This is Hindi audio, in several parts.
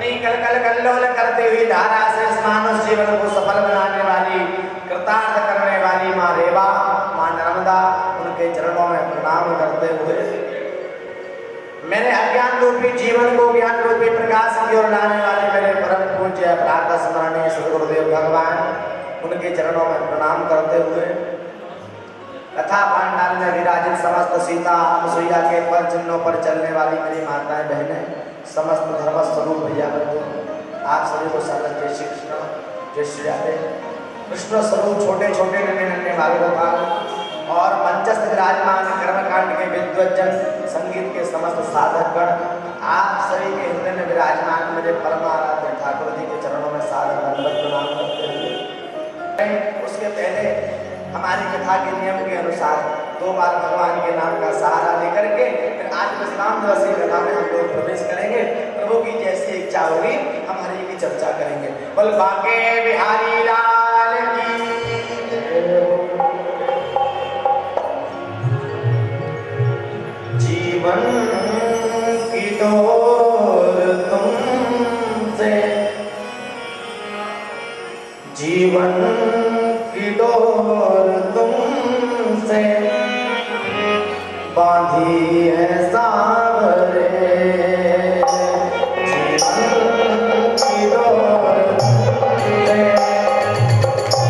अपनी कलकल कल्लोल करते हुई धारा से इस मानव जीवन को सफल बनाने वाली, कृतार्थ करने वाली माँ रेवा, माँ नर्मदा, उनके चरणों में प्रणाम करते हुए मेरे अज्ञान रूपी जीवन को ज्ञान रूपी प्रकाश की ओर लाने वाले मेरे परम पूज्य प्रातः स्मरणीय सद्गुरुदेव भगवान, उनके चरणों में प्रणाम करते हुए तथा पांडाल में विराजित समस्त सीता अनुसुईया के पद चिन्हों पर चलने वाली मेरी माताएं बहनें, समस्त धर्म स्वरूप भैया बंधु, आप सभी को सादर जय श्री कृष्ण, जय श्री राधे। कृष्ण स्वरूप छोटे छोटे नन्हे नन्हे बाल गोपाल और मंचस्थ विराजमान कर्मकांड के विद्वज्जन, संगीत के समस्त साधकगण, आप सभी के हृदय में विराजमान मेरे परम आराध्य ठाकुर जी के चरणों में सादर दंडवत प्रणाम करते हुए उसके पहले हमारी कथा के नियम के अनुसार 2 बार भगवान के नाम का सहारा लेकर के फिर आज विश्राम दिवसीय कथा में हम लोग प्रवेश करेंगे। प्रभु की जैसी इच्छा होगी हम हरि की चर्चा करेंगे। बोल बाके बिहारी लाल की। जीवन की डोर तुमसे, जीवन की डोर तुमसे बांधी है सावरे, जीवन की डोर तुमसे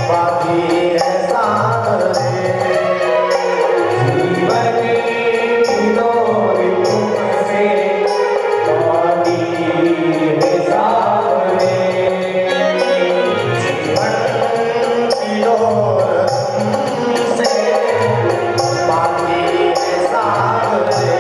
बांधी है सावरे, जीवन की डोर तुमसे बांधी है सावरे, जीवन की डोर तुमसे बांधी है सावरे।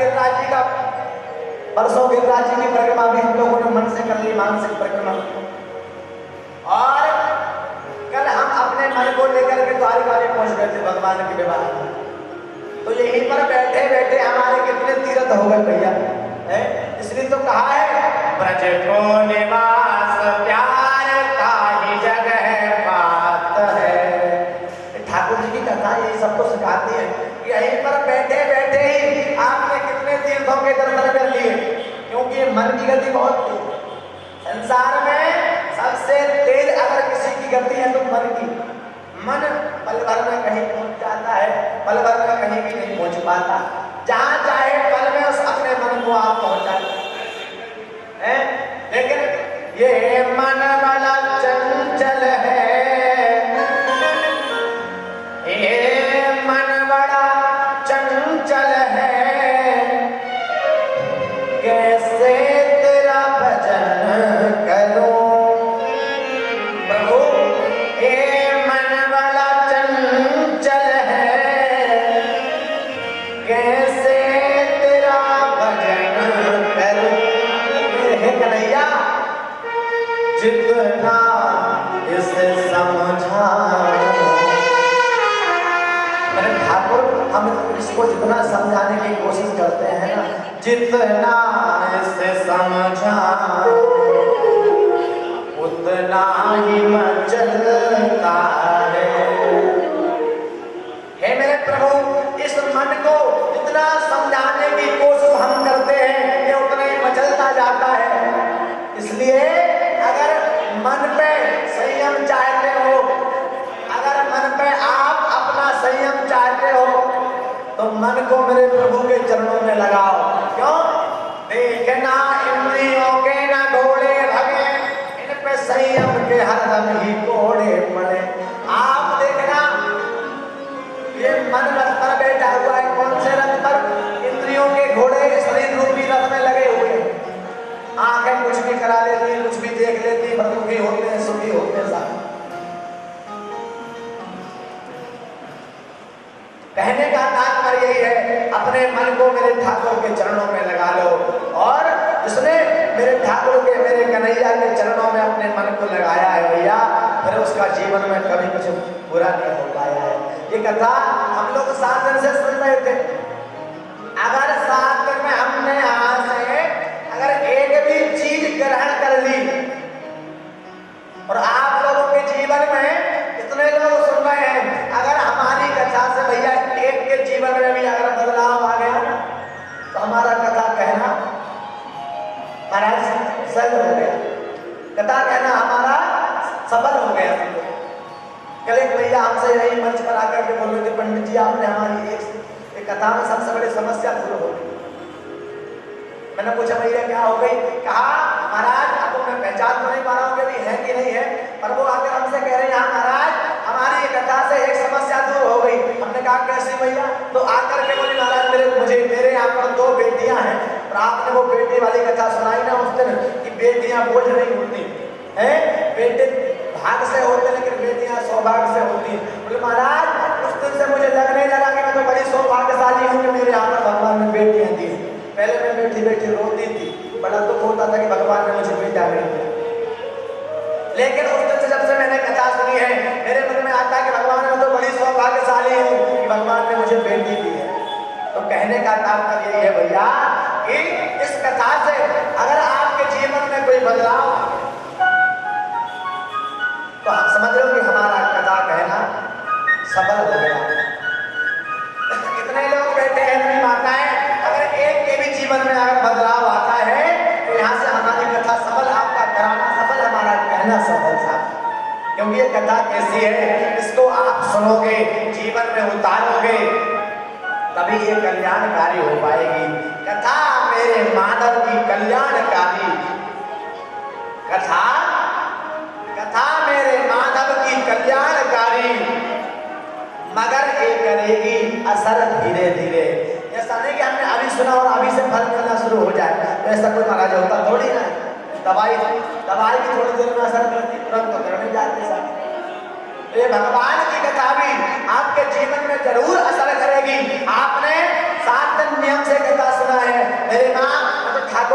गिरिराज जी का परसों गिरिराज जी की परिक्रमा भी हम लोगों ने मन से कर ली, मानसिक परिक्रमा। और कल हम अपने मन को लेकर के द्वारिका में पहुंच गए थे भगवान के विवाह में। तो यहीं पर बैठे बैठे हमारे कितने तीर्थ हो गए भैया, इसलिए तो कहा है ब्रज को निवास प्यार का ही जगह बात है। ठाकुर जी की कथा यही सबको सिखाती है कि यहीं पर बैठे बैठे ही आपने कितने तीर्थों के दर्शन कर लिए, क्योंकि मन की गति बहुत तेज। संसार में सबसे तेज अगर किसी की गति है तो मन की। मन पल भर में कहीं पहुंच जाता है, पल भर में कहीं भी नहीं पहुंच पाता। जहां चाहे पल में उस अपने मन को आप पहुंचा हैं। लेकिन ये मन बड़ा चंचल है, ये मन बड़ा चंचल है, कैसे तेरा भजन करूं प्रभु। ये मन बड़ा चंचल है, कैसे तेरा भजन करूं। हे कन्हैया जितना इसे समझाऊं, मेरे ठाकुर हम इसको जितना समझाने की कोशिश करते हैं ना, जितना इसे समझाऊं उतना ही मचलता है। हे मेरे प्रभु, इस मन को जितना समझाने की कोशिश हम करते हैं ये उतना ही मचलता जाता है। इसलिए अगर मन पे संयम चाहते हो, अगर मन पे आप अपना संयम चाहते हो तो मन को मेरे प्रभु के चरणों में लगाओ। क्यों? देखना इंद्रियों के ना घोड़े भगे, इन पे संयम के हरदम ही घोड़े पड़े। आप देखना ये मन रथ पर बैठा हुआ है, कौन से रथ पर? इंद्रियों के घोड़े शरीर रूपी रथ में लगे हुए। आंखें कुछ भी करा लेती, कुछ भी देख लेती, पर दुखी होते हैं, सुखी होते हैं साथ। कहने का तात्पर्य यही है, अपने मन को मेरे ठाकुर के चरणों में लगा लो। और जिसने मेरे ठाकुर के, मेरे कन्हैया के चरणों में अपने मन को लगाया है भैया, फिर उसका जीवन में कभी कुछ बुरा नहीं हो पाया है। ये कथा हम लोग 7 दिन से सुन रहे थे। अगर 7 दिन में हमने यहाँ से अगर एक भी चीज ग्रहण कर ली, और आप लोगों के जीवन में कितने लोग सुन रहे हैं, अगर हमारी कथा से भैया एक के जीवन में भी अगर बदलाव आ गया तो हमारा कथा कहना महाराज सफल हो गया, कथा कहना हमारा सफल हो गया। कल एक भैया हमसे यही मंच पर आकर के बोल रहे थे, पंडित जी आपने हमारी एक कथा में सबसे बड़ी समस्या दूर हो गई। मैंने पूछा भैया क्या हो गई? कहा महाराज आपको मैं पहचान तो नहीं पा रहा हूँ कि है कि नहीं है, पर वो आकर हमसे कह रहे हैं हाँ महाराज हमारी ये कथा से एक समस्या दूर हो गई। हमने कहा कैसे भैया? तो आकर के बोले महाराज मेरे यहाँ पर 2 बेटियां हैं, और आपने वो बेटी वाली कथा सुनाई ना उस दिन कि बेटियां बोझ नहीं होती हैं, बेटे भाग से होते लेकिन बेटियां सौभाग्य से होती। बोले महाराज उस दिन से मुझे लगने लगा कि मैं तो बड़ी सौभाग्यशाली हूँ कि मेरे यहाँ पर भगवान ने बेटियां दी। पहले मैं बैठी बैठी रोती थी, बड़ा दुख होता था कि भगवान ने मुझे बेटा नहीं दिया। लेकिन उस दिन से जब से मैंने कथा सुनी है, मेरे मन में आता है कि भगवान ने तो बड़ी सौभाग्यशाली हूँ कि भगवान ने मुझे बेटी दी है। तो कहने का तात्पर्य यही है भैया कि इस कथा से अगर आपके जीवन में कोई बदलाव तो आप समझ लो कि हमारा कथा कहना सफल हो गया। कितने लोग बैठे हैं अपनी माताएं, अगर एक के भी जीवन में अगर बदलाव आता है तो यहाँ से हमारी कथा सफल, आपका कराना सफल, हमारा कहना सफल था। क्योंकि ये कथा कैसी है, इसको आप सुनोगे, जीवन में उतारोगे, तभी ये कल्याणकारी हो पाएगी। कथा मेरे माधव की कल्याणकारी, कथा मेरे माधव की कल्याणकारी, मगर ये करेगी असर धीरे धीरे। ऐसा नहीं कि हमने अभी सुना और अभी से फल मिलना शुरू हो जाए, तो ऐसा कोई महाराज होता थोड़ी ना। दवाई की थोड़ी देर में असर करती, तुरंत तो करने जाते साथ। ये भगवान की कथा भी आपके जीवन में जरूर असर करेगी। आपने 7 दिन नियम से कथा सुना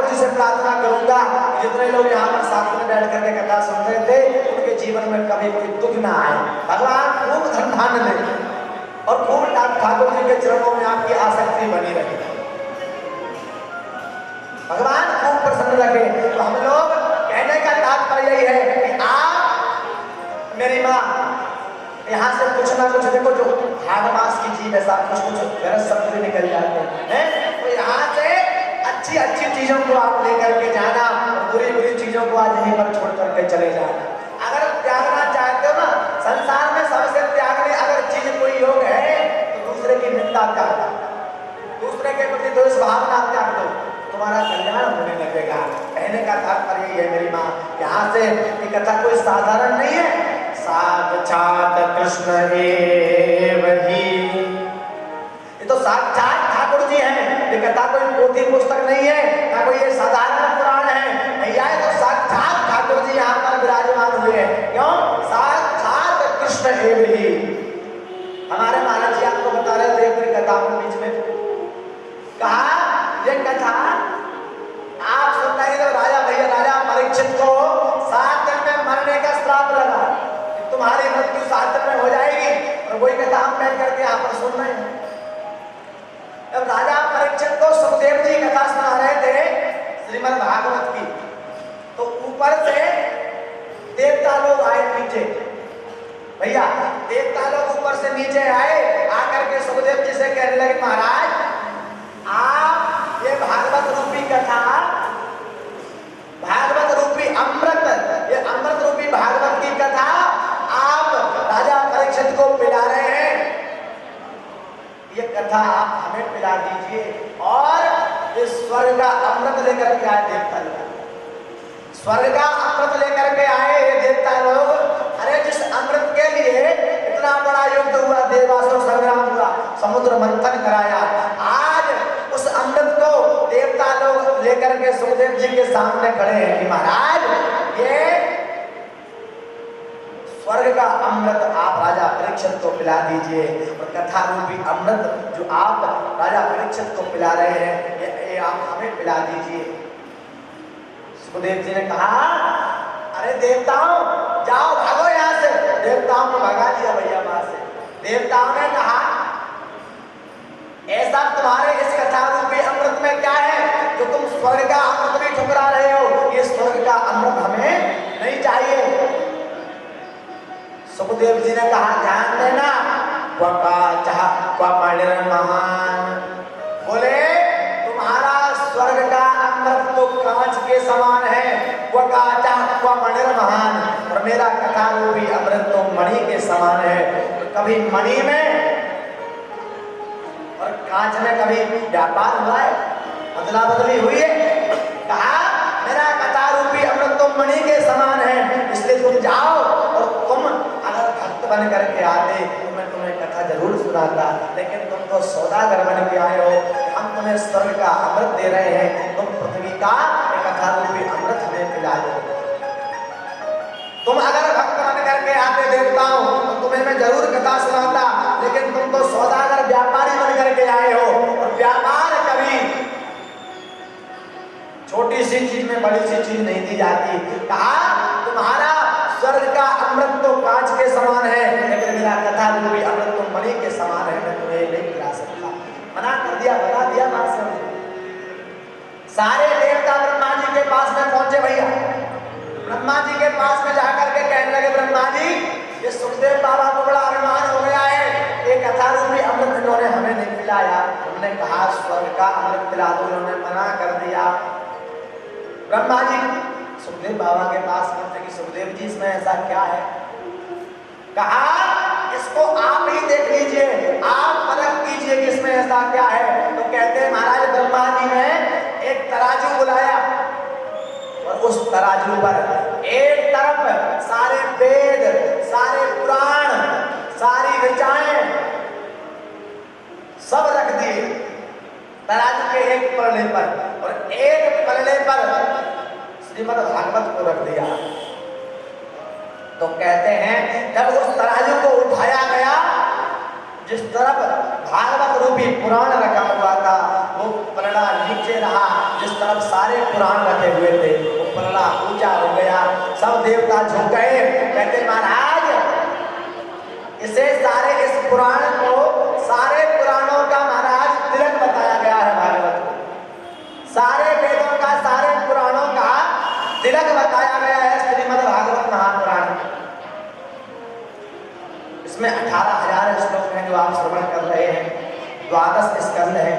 ठाकुर जी से प्रार्थना करूंगा जितने लोग यहाँ पर साथ में बैठ करके कथा सुन रहे थे उनके जीवन में कभी कोई दुख ना आए। भगवान खूब धन धान दे और खूब ठाकुर जी के चरणों में आपकी आसक्ति बनी रहे, भगवान खूब प्रसन्न रखे। तो हम लोग कहने का तात्पर्य यही है कि आप मेरी माँ यहाँ से कुछ ना कुछ देखो, जो हाड़ मास की चीज ऐसा कुछ गरज शब्द भी निकल जाते हैं, तो यहाँ से अच्छी अच्छी चीजों को आप लेकर के जाना और बुरी बुरी चीजों को आज यहीं पर छोड़ करके चले जाना। अगर त्यागना चाहते हो ना, संसार में सबसे त्यागने अगर चीज कोई योग है तो दूसरे की निंदा त्याग दो, दूसरे के प्रति द्वेष भावना त्याग दो, तुम्हारा कल्याण होने लगेगा। कहने का तात्पर्य ये है मेरी माँ, यहाँ से ये कथा कोई साधारण नहीं है, साक्षात कृष्ण एव ही, ये तो साक्षात ठाकुर जी हैं। ये कथा कोई पोथी पुस्तक नहीं है, ना कोई ये साधारण पुराण है, भैया ये तो साक्षात ठाकुर जी यहाँ पर विराजमान हुए हैं। क्यों? साक्षात कृष्ण एव ही। हमारे महाराज जी आपको बता रहे थे अपनी कथाओं के बीच में, कहा ये कथा आप सुन रहे हो, राजा भैया राजा परीक्षित को 7 दिन में मरने का श्राप लगा, तुम्हारी मृत्यु 7 दिन में हो जाएगी, और वही कथा हम बैठ करके यहाँ पर सुन रहे हैं। जब राजा परीक्षित को सुखदेव जी कथा सुना रहे थे श्रीमद् भागवत की, तो ऊपर से देवता लोग आए नीचे, भैया देवता लोग ऊपर से नीचे आए, आकर के सुखदेव जी से कहने लगे महाराज आप ये भागवत रूपी कथा, भागवत रूपी अमृत, ये अमृत रूपी भागवत की कथा आप राजा परीक्षित को पिला रहे हैं, ये कथा आप हमें पिला दीजिए। और इस स्वर्ग का अमृत लेकर के आए देवता लोग, स्वर्ग का अमृत लेकर के आए ये देवता लोग। अरे जिस अमृत के लिए इतना बड़ा युद्ध हुआ, देवासुर संग्राम हुआ, समुद्र मंथन कराया, आज उस अमृत को देवता लोग लेकर के सुखदेव जी के सामने खड़े हैं कि महाराज ये स्वर्ग का अमृत आप राजा परीक्षित को पिला दीजिए, और कथा रूपी अमृत जो आप राजा परीक्षित को पिला रहे हैं ये आप हमें पिला दीजिए। सुखदेव जी ने कहा अरे देवताओं जाओ भागो यहाँ से, देवताओं को भगा दिया भैया वहां से। देवताओं ने कहा ऐसा तुम्हारे इस कथा रूपी अमृत में क्या है जो तुम स्वर्ग का अमृत भी ठुकरा रहे हो, ये स्वर्ग का अमृत हमें नहीं चाहिए। सुखदेव जी ने कहा ध्यान देना, महान बोले तुम्हारा स्वर्ग का अमृत तो कांच के समान है, महान, और मेरा कथा रूपी अमृत तो मणि के समान है। कभी मणि में और कांच में कभी व्यापार हुआ है, बदला बदली हुई है? कहा मेरा कथा रूपी अमृत तो मणि के समान है, इसलिए तुम जाओ, और तुम अगर भक्त बन करके आते तो मैं तुम्हें कथा जरूर सुनाता, लेकिन तुम तो सौदागर बन के आए हो, हम तुम्हें स्वर्ग का अमृत दे रहे हैं, तुम पृथ्वी का कथा रूपी अमृत हमें पिला दो। तुम अगर भक्त बन करके आते देवताओं तो तुम्हें मैं जरूर कथा सुनाता, लेकिन तुम तो सौदागर व्यापारी बन करके आए हो, और व्यापार कभी छोटी सी चीज में बड़ी सी चीज नहीं दी जाती। कहा तुम्हारा स्वर्ग का अमृत तो कांच के समान है, लेकिन मेरा कथा रूपी अमृत तो मणि के समान है, मैं तुम्हें नहीं पिला सकता। मना कर दिया, बता दिया बात समझ। सारे देवता ब्रह्मा जी के पास में पहुंचे भैया, ब्रह्मा जी के पास में जाकर के कहने लगे ब्रह्मा जी ये सुखदेव बाबा को बड़ा अभिमान हो गया है, एक कथा रूपी अमृत इन्होंने हमें नहीं पिलाया, हमने कहा स्वर्ग का अमृत पिला दो, इन्होंने मना कर दिया। ब्रह्मा जी सुखदेव बाबा के पास पहुंचे कि सुखदेव जी इसमें ऐसा क्या है? कहा इसको आप ही देख लीजिए, आप परख कीजिए कि इसमें ऐसा क्या है। तो कहते हैं महाराज ब्रह्मा जी ने एक तराजू बुलाया, और उस तराजू पर एक तरफ सारे वेद, सारे पुराण, सारी ऋचाएं सब रख दिए तराजू के एक पलड़े पर, और एक पलड़े पर श्रीमद् भागवत को रख दिया। तो कहते हैं जब उस तराजू को उठाया गया, जिस तरफ भागवत रूपी पुराण रखा हुआ था वो पलड़ा नीचे रहा, जिस तरफ सारे पुराण रखे हुए थे वो पलड़ा ऊंचा हो गया। सब देवता झुक गए, कहते महाराज इसे सारे इस पुराण को, सारे पुराणों का महाराज तिलक बताया गया है भागवत को। सारे वेदों का, सारे पुराणों का तिलक बताया गया है श्रीमद् भागवत महापुराण। इसमें 18,000 श्लोक हैं जो आप श्रवण कर रहे हैं, 12 स्कंद हैं।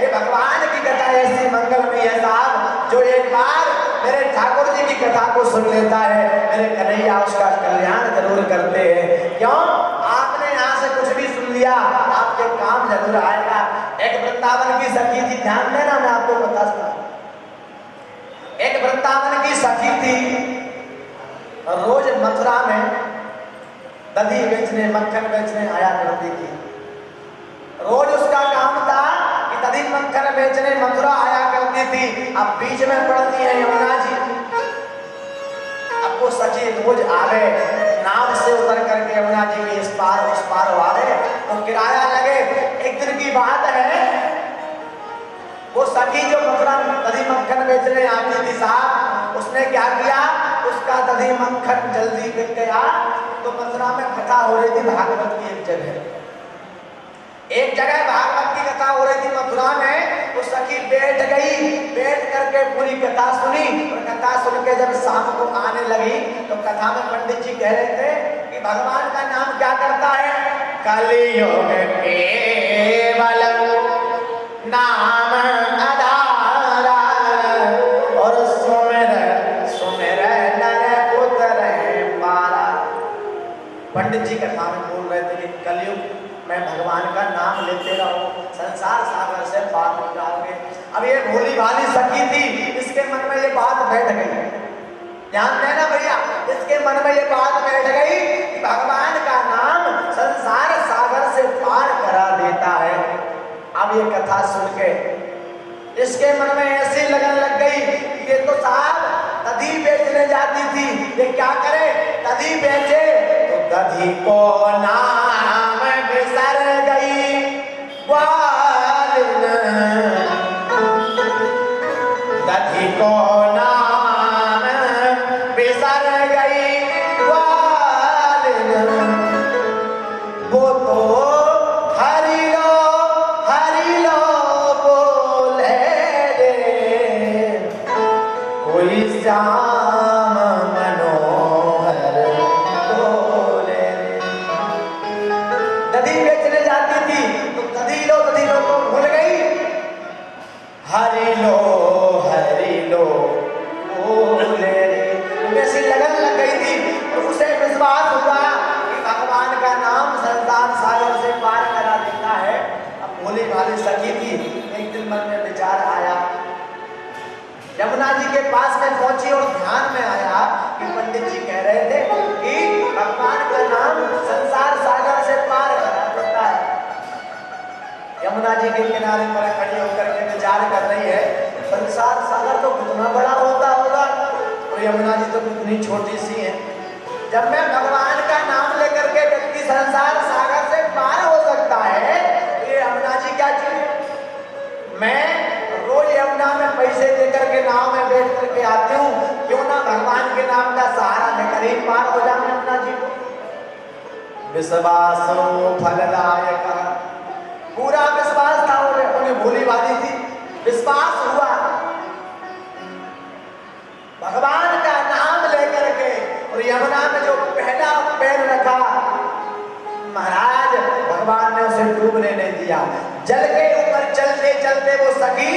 ये भगवान की कथा ऐसी मंगलमयी है साहब, जो एक बार मेरे ठाकुर जी की कथा को सुन लेता है, मेरे कन्हैया उसका कल्याण जरूर करते हैं। क्यों? आपने यहाँ से कुछ भी सुन लिया, आपके काम जरूर आएगा। एक वृंदावन की सखी थी, ध्यान देना, मैं आपको बता सकता हूँ। एक वृंदावन की सखी थी, रोज मथुरा में दही बेचने, मक्खन बेचने आया करती थी। रोज उसका काम था कि दही मक्खन बेचने मथुरा आया करती थी। अब बीच में पड़ती है यमुना जी। अब वो सखी रोज आवे, नाव से उतर करके यमुना जी के इस पार उस पार आवे, तो किराया लगे। एक दिन की बात है, वो सखी जो मथुरा दही मक्खन बेचने आती थी साहब, उसने क्या किया, उसका दही मक्खन जल्दी बिक गया। तो मथुरा में कथा हो रही थी भागवत की एक जगह भागवत की कथा हो रही थी मथुरा में। वो सखी बैठ गई, बैठ करके पूरी कथा सुनी। और कथा सुन के जब शाम को आने लगी तो कथा में पंडित जी कह रहे थे कि भगवान का नाम क्या करता है, कलियुग केवल नाम आधारा और सुमिर सुमिर नर उतरे पारा। पंडित जी कथा में बोल रहे थे कि कलयुग में भगवान का नाम लेते रहो, संसार सागर से पार हो जाओगे। अब ये भोली भाली सखी थी, इसके मन में ये बात बैठ गई। ध्यान देना भैया, इसके मन में ये बात बैठ गई कि भगवान का नाम संसार सागर से पार करा देता है। अब ये कथा सुन के इसके मन में ऐसी लगन लग गई कि ये तो साहब दधी बेचने जाती थी, ये क्या करे, दधी बेचे तो दधी को नाम बिसर गई ग्वालिन, दधी को नाम बिसर गई ग्वालिन। वो तो हरि लो बोले रे, कोई श्याम मनोहर बोले रे। दधी बेचने जाती थी तो दधी लो तो भूल गई, हरि लो बोले रे। ऐसी लगन लग गई थी और उसे विश्वास हुआ कि भगवान का नाम संसार सागर से पार करा देता है। अब भोली भाली सखी थी, एक दिन मन में विचार आया, यमुना जी के पास में पहुंची और ध्यान में आया कि पंडित जी कह रहे थे कि भगवान का नाम संसार सागर से पार करा देता है। यमुना जी के किनारे पर खड़ी होकर के विचार कर रही है, संसार सागर तो कितना बड़ा होता होगा और यमुना जी तो कितनी छोटी सी है। जब मैं भगवान का नाम लेकर के व्यक्ति संसार सागर से पार हो सकता है, तो ये यमुना जी क्या चीज। मैं रोज यमुना में पैसे देकर के नाव में बैठ करके आती हूँ, क्यों ना भगवान के नाम का सहारा लेकर ही पार हो जाऊं यमुना जी को। विश्वासो फलदायक, पूरा विश्वास था उन्हें, भोली भाली थी, विश्वास हुआ। भगवान का नाम लेकर के और यमुना में जो पहला पैर रखा, महाराज भगवान ने उसे डूबने नहीं दिया। जल के ऊपर चलते चलते वो सखी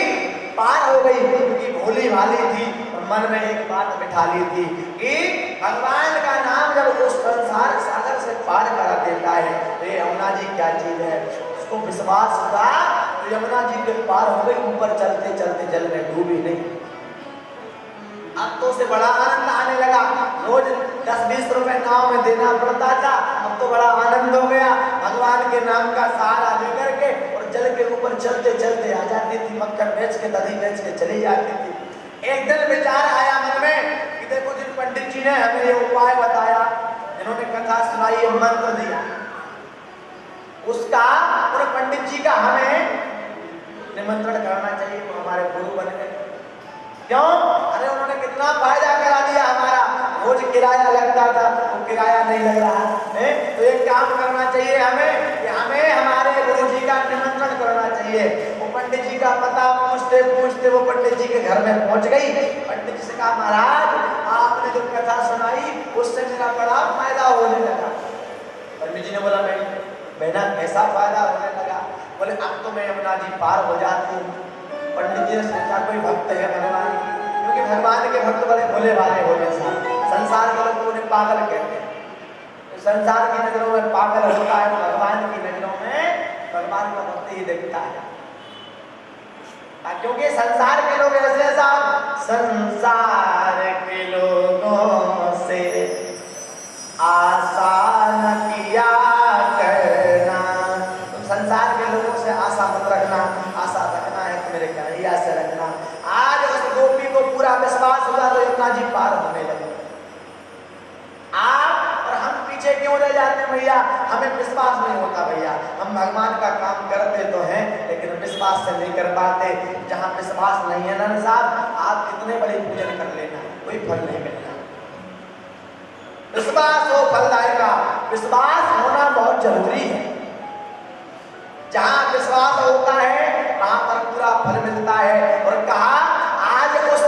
पार हो गई, क्योंकि भोली भाली थी और मन में एक बात बिठा ली थी कि भगवान का नाम जब उस संसार सागर से पार करा देता है तो ये यमुना जी क्या चीज है। उसको विश्वास हुआ तो यमुना जी के पार हो गई, ऊपर चलते चलते जल में डूबी नहीं। अब तो उसे बड़ा आनंद आने लगा, रोज 10-20 रुपए नाव में देना पड़ता था, अब तो बड़ा आनंद हो गया। भगवान के नाम का सहारा लेकर के और जल के ऊपर चलते चलते आ जाती थी, मक्खन बेच के दही बेच के चली जाती थी। एक दिन विचार आया मन में कि देखो जिन पंडित जी ने हमें ये उपाय बताया, जिन्होंने कथा सुनाई, मंत्र दिया, उसका और पंडित जी का हमें निमंत्रण करना चाहिए, वो हमारे गुरु बन गए। क्यों? अरे उन्होंने कितना फायदा करा दिया हमारा, रोज किराया लगता था वो किराया नहीं लग रहा है। तो एक काम करना चाहिए हमें कि हमें हमारे गुरु जी का निमंत्रण करना चाहिए। वो पंडित जी का पता पूछते पूछते वो पंडित जी के घर में पहुंच गई। पंडित जी से कहा, महाराज आपने जो कथा सुनाई उससे मेरा बड़ा फायदा होने लगा। पंडित जी ने बोला, बेटा कैसा फायदा होने लगा? बोले अब तो मैं यमुना जी पार हो जाती हूँ। पंडित जी ने सोचा कोई भक्त है भगवान, क्योंकि भगवान के भक्त बड़े भोले भाले होते साथ। संसार के लोग उन्हें पागल कहते हैं, तो संसार की नजरों में पागल होता है, भगवान की नजरों में भगवान का भक्त ही दिखता है। क्योंकि संसार के लोग ऐसे साहब, संसार के लोगों से आशा न किया करना। तुम संसार के लोगों से आशा मत रखना, आशा रखना है तो मेरे कन्हैया से रखना। आज उस गोपी को पूरा विश्वास हुआ तो यमुना जी पार होने लगे। आप और हम पीछे क्यों रह जाते हैं भैया? हमें विश्वास नहीं होता भैया। हम भगवान का काम करते तो हैं लेकिन विश्वास से नहीं कर पाते। जहाँ विश्वास नहीं है ना साहब, आप कितने बड़े पूजन कर लेना, कोई फल नहीं मिलना। विश्वास हो फलदायक का, विश्वास होना बहुत जरूरी है। जहाँ विश्वास होता है वहां पर पूरा फल मिलता है। और कहा आज उस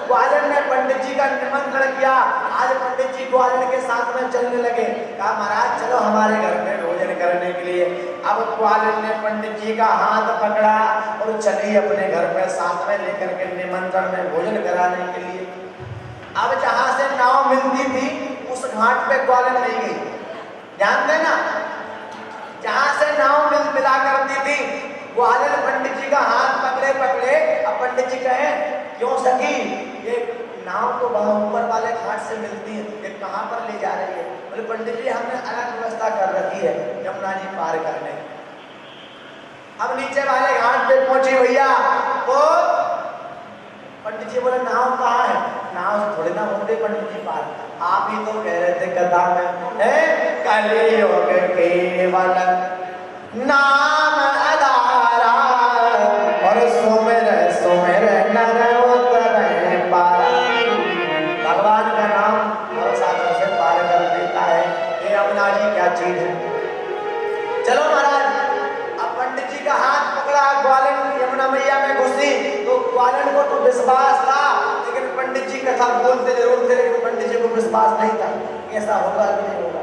ग्वालियर ने पंडित जी का निमंत्रण किया। आज पंडित जी ग्वालियर के साथ में चलने लगे। कहा महाराज चलो हमारे घर में भोजन करने के लिए। अब ग्वालियर ने पंडित जी का हाथ पकड़ा और चली अपने घर में साथ में लेकर के निमंत्रण में भोजन कराने के लिए। अब जहां से नाव मिलती थी उस घाट पे ग्वालियर नहीं गई। ध्यान देना, जहां से नाव मिला करती थी ग्वालियर पंडित जी का हाथ पकड़े पकड़े। अब पंडित जी कहे, क्यों सखी ये नाव तो वहां ऊपर वाले घाट से मिलती है, ये कहां पर ले जा रही है? बोले पंडित जी हमने अलग व्यवस्था कर रखी है यमुना जी पार करने। अब नीचे वाले घाट पे पहुंची भैया, तो पंडित जी बोले नाव कहाँ है? नाव थोड़ी ना होते पंडित जी पार। आप ही तो कह रहे थे कथा में, कलियुग केवल नाम आधारा और सुमिर सुमिर नर उतरे पार। भगवान का नाम और सागर से पार कर देता है। ये यमुना जी क्या चीज है? चलो महाराज, अब पंडित जी का हाथ पकड़ा, ग्वालियर यमुना मैया में घुसी। तो ग्वालियर को तो विश्वास था लेकिन पंडित जी कथा बोलते जरूर थे लेकिन पंडित जी को विश्वास नहीं था ऐसा होगा कि नहीं होगा।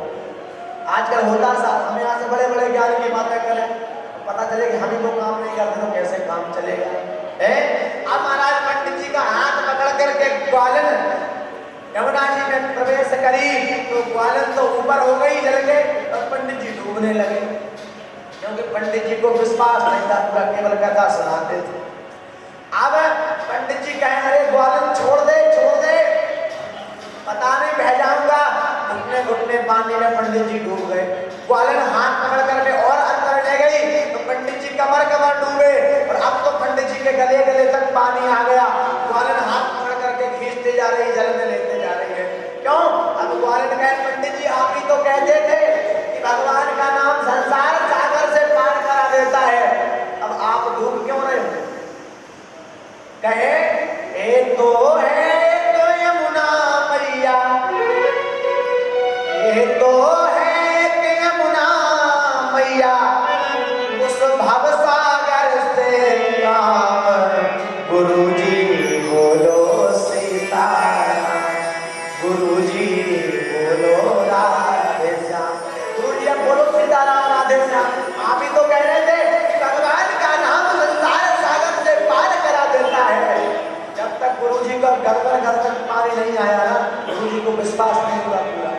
आजकल होता सा, हम यहाँ से बड़े बड़े ज्ञान की बातें करें, पता चले कि हम ही तो काम नहीं करते तो कैसे काम चलेगा? अब महाराज पंडित जी का हाथ पकड़ करके ग्वालियर यमुना जी में प्रवेश करी तो ग्वालियर तो ऊपर हो गई जल के और पंडित जी डूबने लगे, क्योंकि पंडित जी को विश्वास नहीं था, पूरा केवल कथा सुनाते थे। अब पंडित जी कहें, अरे ग्वालियर छोड़ दे पता नहीं बह जाऊंगा। घुटने घुटने पानी में पंडित जी डूब गए। ग्वालियर हाथ पकड़ करके और अंदर ले गई तो पंडित जी कमर डूबे और अब तो पंडित जी के गले गले तक पानी आ गया। ग्वालियर हाथ पकड़ करके खींचते जा रही, जल में लेते जा रही है। क्यों? अब ग्वालियर कहे, पंडित जी आप ही तो कहते थे कि भगवान का नाम संसार सागर से पार करा देता है, अब आप डूब क्यों रहे हो? कहे एक तो है तो यमुना मैया, ये तो है कि यमुना मैया उस भव सागर से काम गुरुजी बोलो सीताराम, गुरुजी बोलो राधे श्याम। गुरुजी अब बोलो सीताराम राधे श्याम। आप ही तो कह रहे थे कि भगवान का नाम संसार सागर से पार करा देता है। जब तक गुरुजी का घर तक पानी नहीं आया ना, गुरुजी को विश्वास नहीं हुआ पूरा।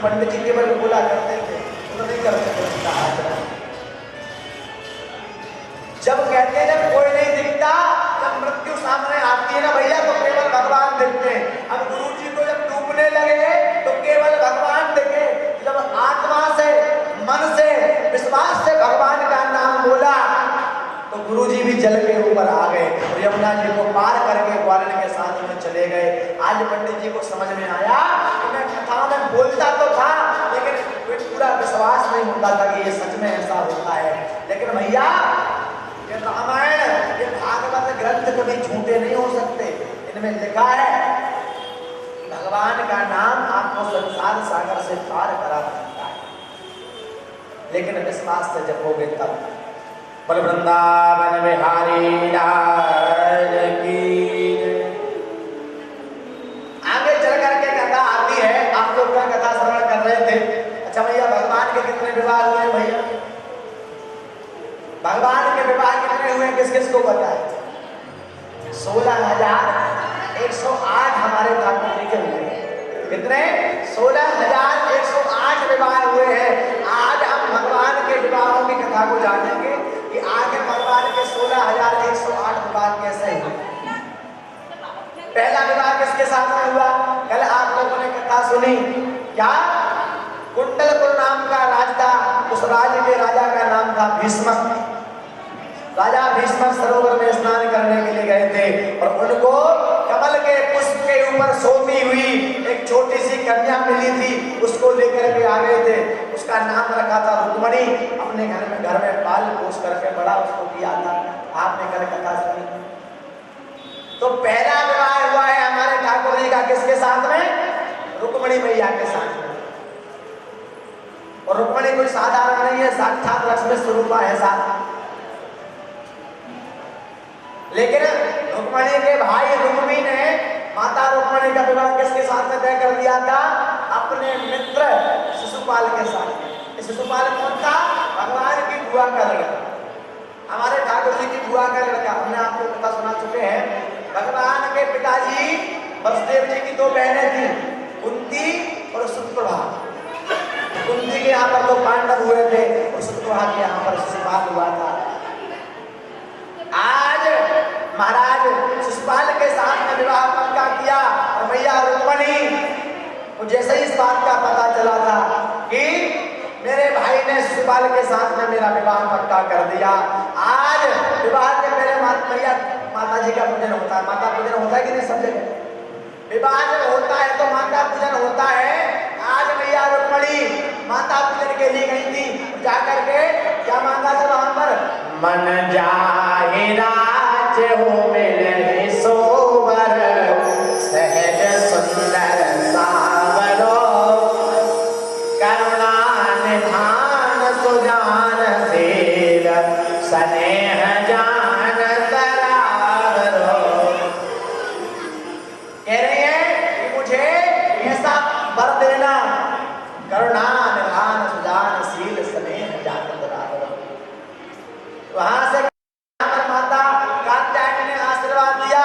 पंडित जी केवल बोला करते थे, तो नहीं करते थे। जब कहते हैं जब कोई नहीं दिखता, जब मृत्यु सामने आती है ना भैया तो केवल भगवान दिखते हैं। अब गुरुजी को जब डूबने लगे तो केवल भगवान दिखे। जब आत्मा से मन से विश्वास से भगवान का नाम बोला तो गुरुजी भी जल के ऊपर आ गए और यमुना जी को पार करके ग्वालियर के साथ में चले गए। आज पंडित जी को समझ में आया कि मैं कथा में बोलता तो था लेकिन पूरा विश्वास नहीं होता था कि ये सच में ऐसा होता है। लेकिन भैया ये राम रामायण ये भागवत ग्रंथ कभी झूठे नहीं हो सकते। इनमें लिखा है भगवान का नाम आपको संसार सागर से पार करा सकता है, लेकिन विश्वास से जपोगे तब। बोल वृंदावन बिहारी लाल की। आगे चल करके कथा आती है। आप लोग क्या कथा श्रवण कर रहे थे? अच्छा भैया, भगवान के कितने विवाह हुए भैया? भगवान के विवाह कितने हुए, किस किस को पता है? 16,108 हमारे ठाकुर जी के हुए। कितने? 16,108 विवाह हुए हैं। आज हम भगवान के विवाहों की कथा को जानेंगे कि आगे भगवान के 16,108 विवाह कैसे हुए। पहला विवाह किसके साथ में हुआ? कल आप लोगों ने कथा सुनी। क्या? कुंडलपुर नाम का राज था, उस राज्य के राजा का नाम था भीष्मक। राजा भीष्मक सरोवर में स्नान करने के लिए गए थे और उनको कमल के पुष्प के ऊपर सोती हुई एक छोटी सी कन्या मिली थी, उसको लेकर के आ गए थे। उसका नाम रखा था रुक्मणी। अपने घर में पाल पोस करके बड़ा उसको किया था। आपने कल कथा सुनी। तो पहला विवाह हुआ है हमारे ठाकुर जी का किसके साथ में? रुक्मणी मैया के साथ में। और रुक्मणी कोई साधारण नहीं है, साक्षात लक्ष्मी स्वरूपा है साथ। लेकिन रुक्मणी के भाई रुक्मी ने माता रुक्मणी का विवाह किसके साथ में तय कर दिया था? अपने मित्र शिशुपाल के साथ। शिशुपाल कौन था? भगवान की बुआ का लड़का, हमारे ठाकुर जी की बुआ का लड़का। हमने आपको कथा सुना चुके हैं। भगवान के पिताजी वसुदेव जी की 2 बहनें थी, कुंती और सुतप्रभा। कुंती के यहाँ पर 2 पांडव हुए थे और सुतप्रभा के यहाँ पर शिशुपाल हुआ था। आज महाराज शिशुपाल के साथ में विवाह पक्का किया और मैया रुक्मणी को जैसे ही इस बात का पता चला था कि मेरे भाई ने शिशुपाल के साथ में मेरा विवाह पक्का कर दिया, आज विवाह के मेरे मैया माता जी का पूजन होता है। माता पूजन होता है कि नहीं सब जगह? विवाह जब होता है तो माता पूजन होता है। आज मैया रुक्मणी माता पूजन के लिए गई थी, जाकर के क्या मांगा था वहां पर? मन जाहि राज हो मिलहि सोबर, सहज सुंदर सावरो, करुणा निधान सुजान शील, स्नेह जान तरावरो। कह रही है कि मुझे ऐसा वर देना, करुणा निधान सुजान शील स्नेह जान तरावरो। वहां से माता कात्यायनी ने आशीर्वाद दिया।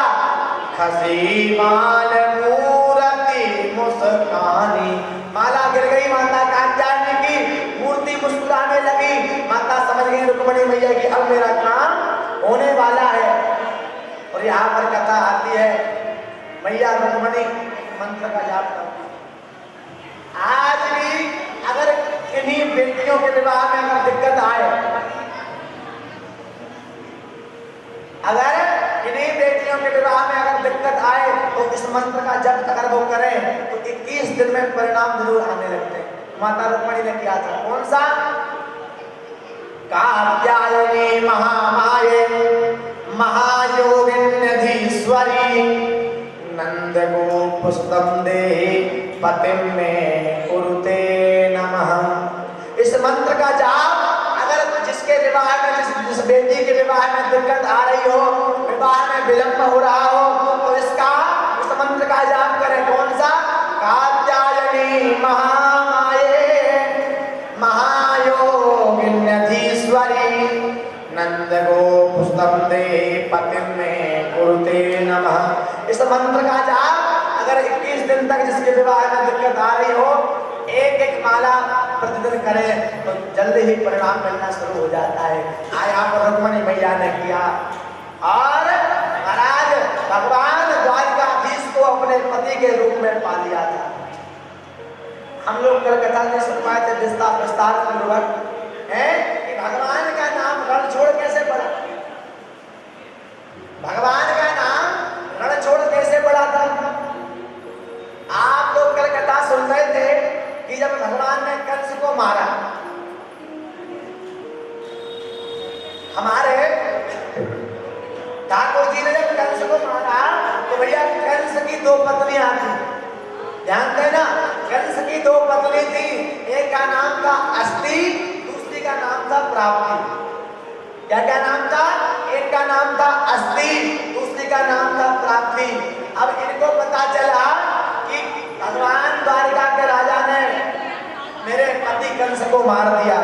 खसी माल मूर्ति मुस्कानी, माला गिर गई माता कात्यायनी की, मूर्ति मुस्कुराने लगी। माता समझ गई रुक्मणी मैया की अब मेरा काम होने वाला है। और यहाँ पर कथा आती है, मैया रुक्मणी मंत्र का जाप करती। आज भी अगर इन्हीं बेटियों के विवाह में अगर दिक्कत आए, अगर इन्हीं बेटियों के विवाह में अगर दिक्कत आए तो इस मंत्र का जप अगर वो करें तो 21 दिन में परिणाम जरूर आने लगते हैं। माता रुक्मणी ने किया था। कौन सा? कात्यायनी महामाये महायोगिन्यधीश्वरी, नंद गोप सुतम देहि पतिम में कुरुते नमः। इस मंत्र का जाप अगर जिसके विवाह में जिस बेटी के विवाह में दिक्कत आ रही हो, विवाह में विलंब हो रहा हो, तो इस मंत्र का जाप करें। कौन सा? कात्यायनी महामाये महायोगिन्यधीश्वरी, नंद गोप सुतम देहि पतिम में कुरुते नमः। इस मंत्र का जाप अगर 21 दिन तक जिसके विवाह में दिक्कत आ रही हो, एक माला प्रतिदिन करें तो जल्दी ही परिणाम मिलना शुरू हो जाता है। यहाँ पर रुक्मणी मैया ने किया और महाराज भगवान द्वारकाधीश को अपने पति के रूप में पा लिया था। हम लोग कल कथा नहीं सुन पाए थे विस्तार पूर्वक है कि भगवान का नाम रणछोड़ कैसे पड़ा। भगवान का नाम रणछोड़ कैसे पड़ा था? आप लोग कल कथा सुन रहे थे कि जब भगवान ने कंस को मारा, हमारे ठाकुर जी ने जब कंस को मारा तो भैया कंस की दो पत्नियां थी, ध्यान देना, कंस की दो पत्नी थी, एक का नाम था अस्थि, दूसरी का नाम था प्राप्ति। क्या क्या नाम था? एक का नाम था अस्थि, दूसरी का नाम था प्राप्ति। अब इनको पता चला कि भगवान द्वारिका के राजा ने मेरे पति कंस को मार दिया।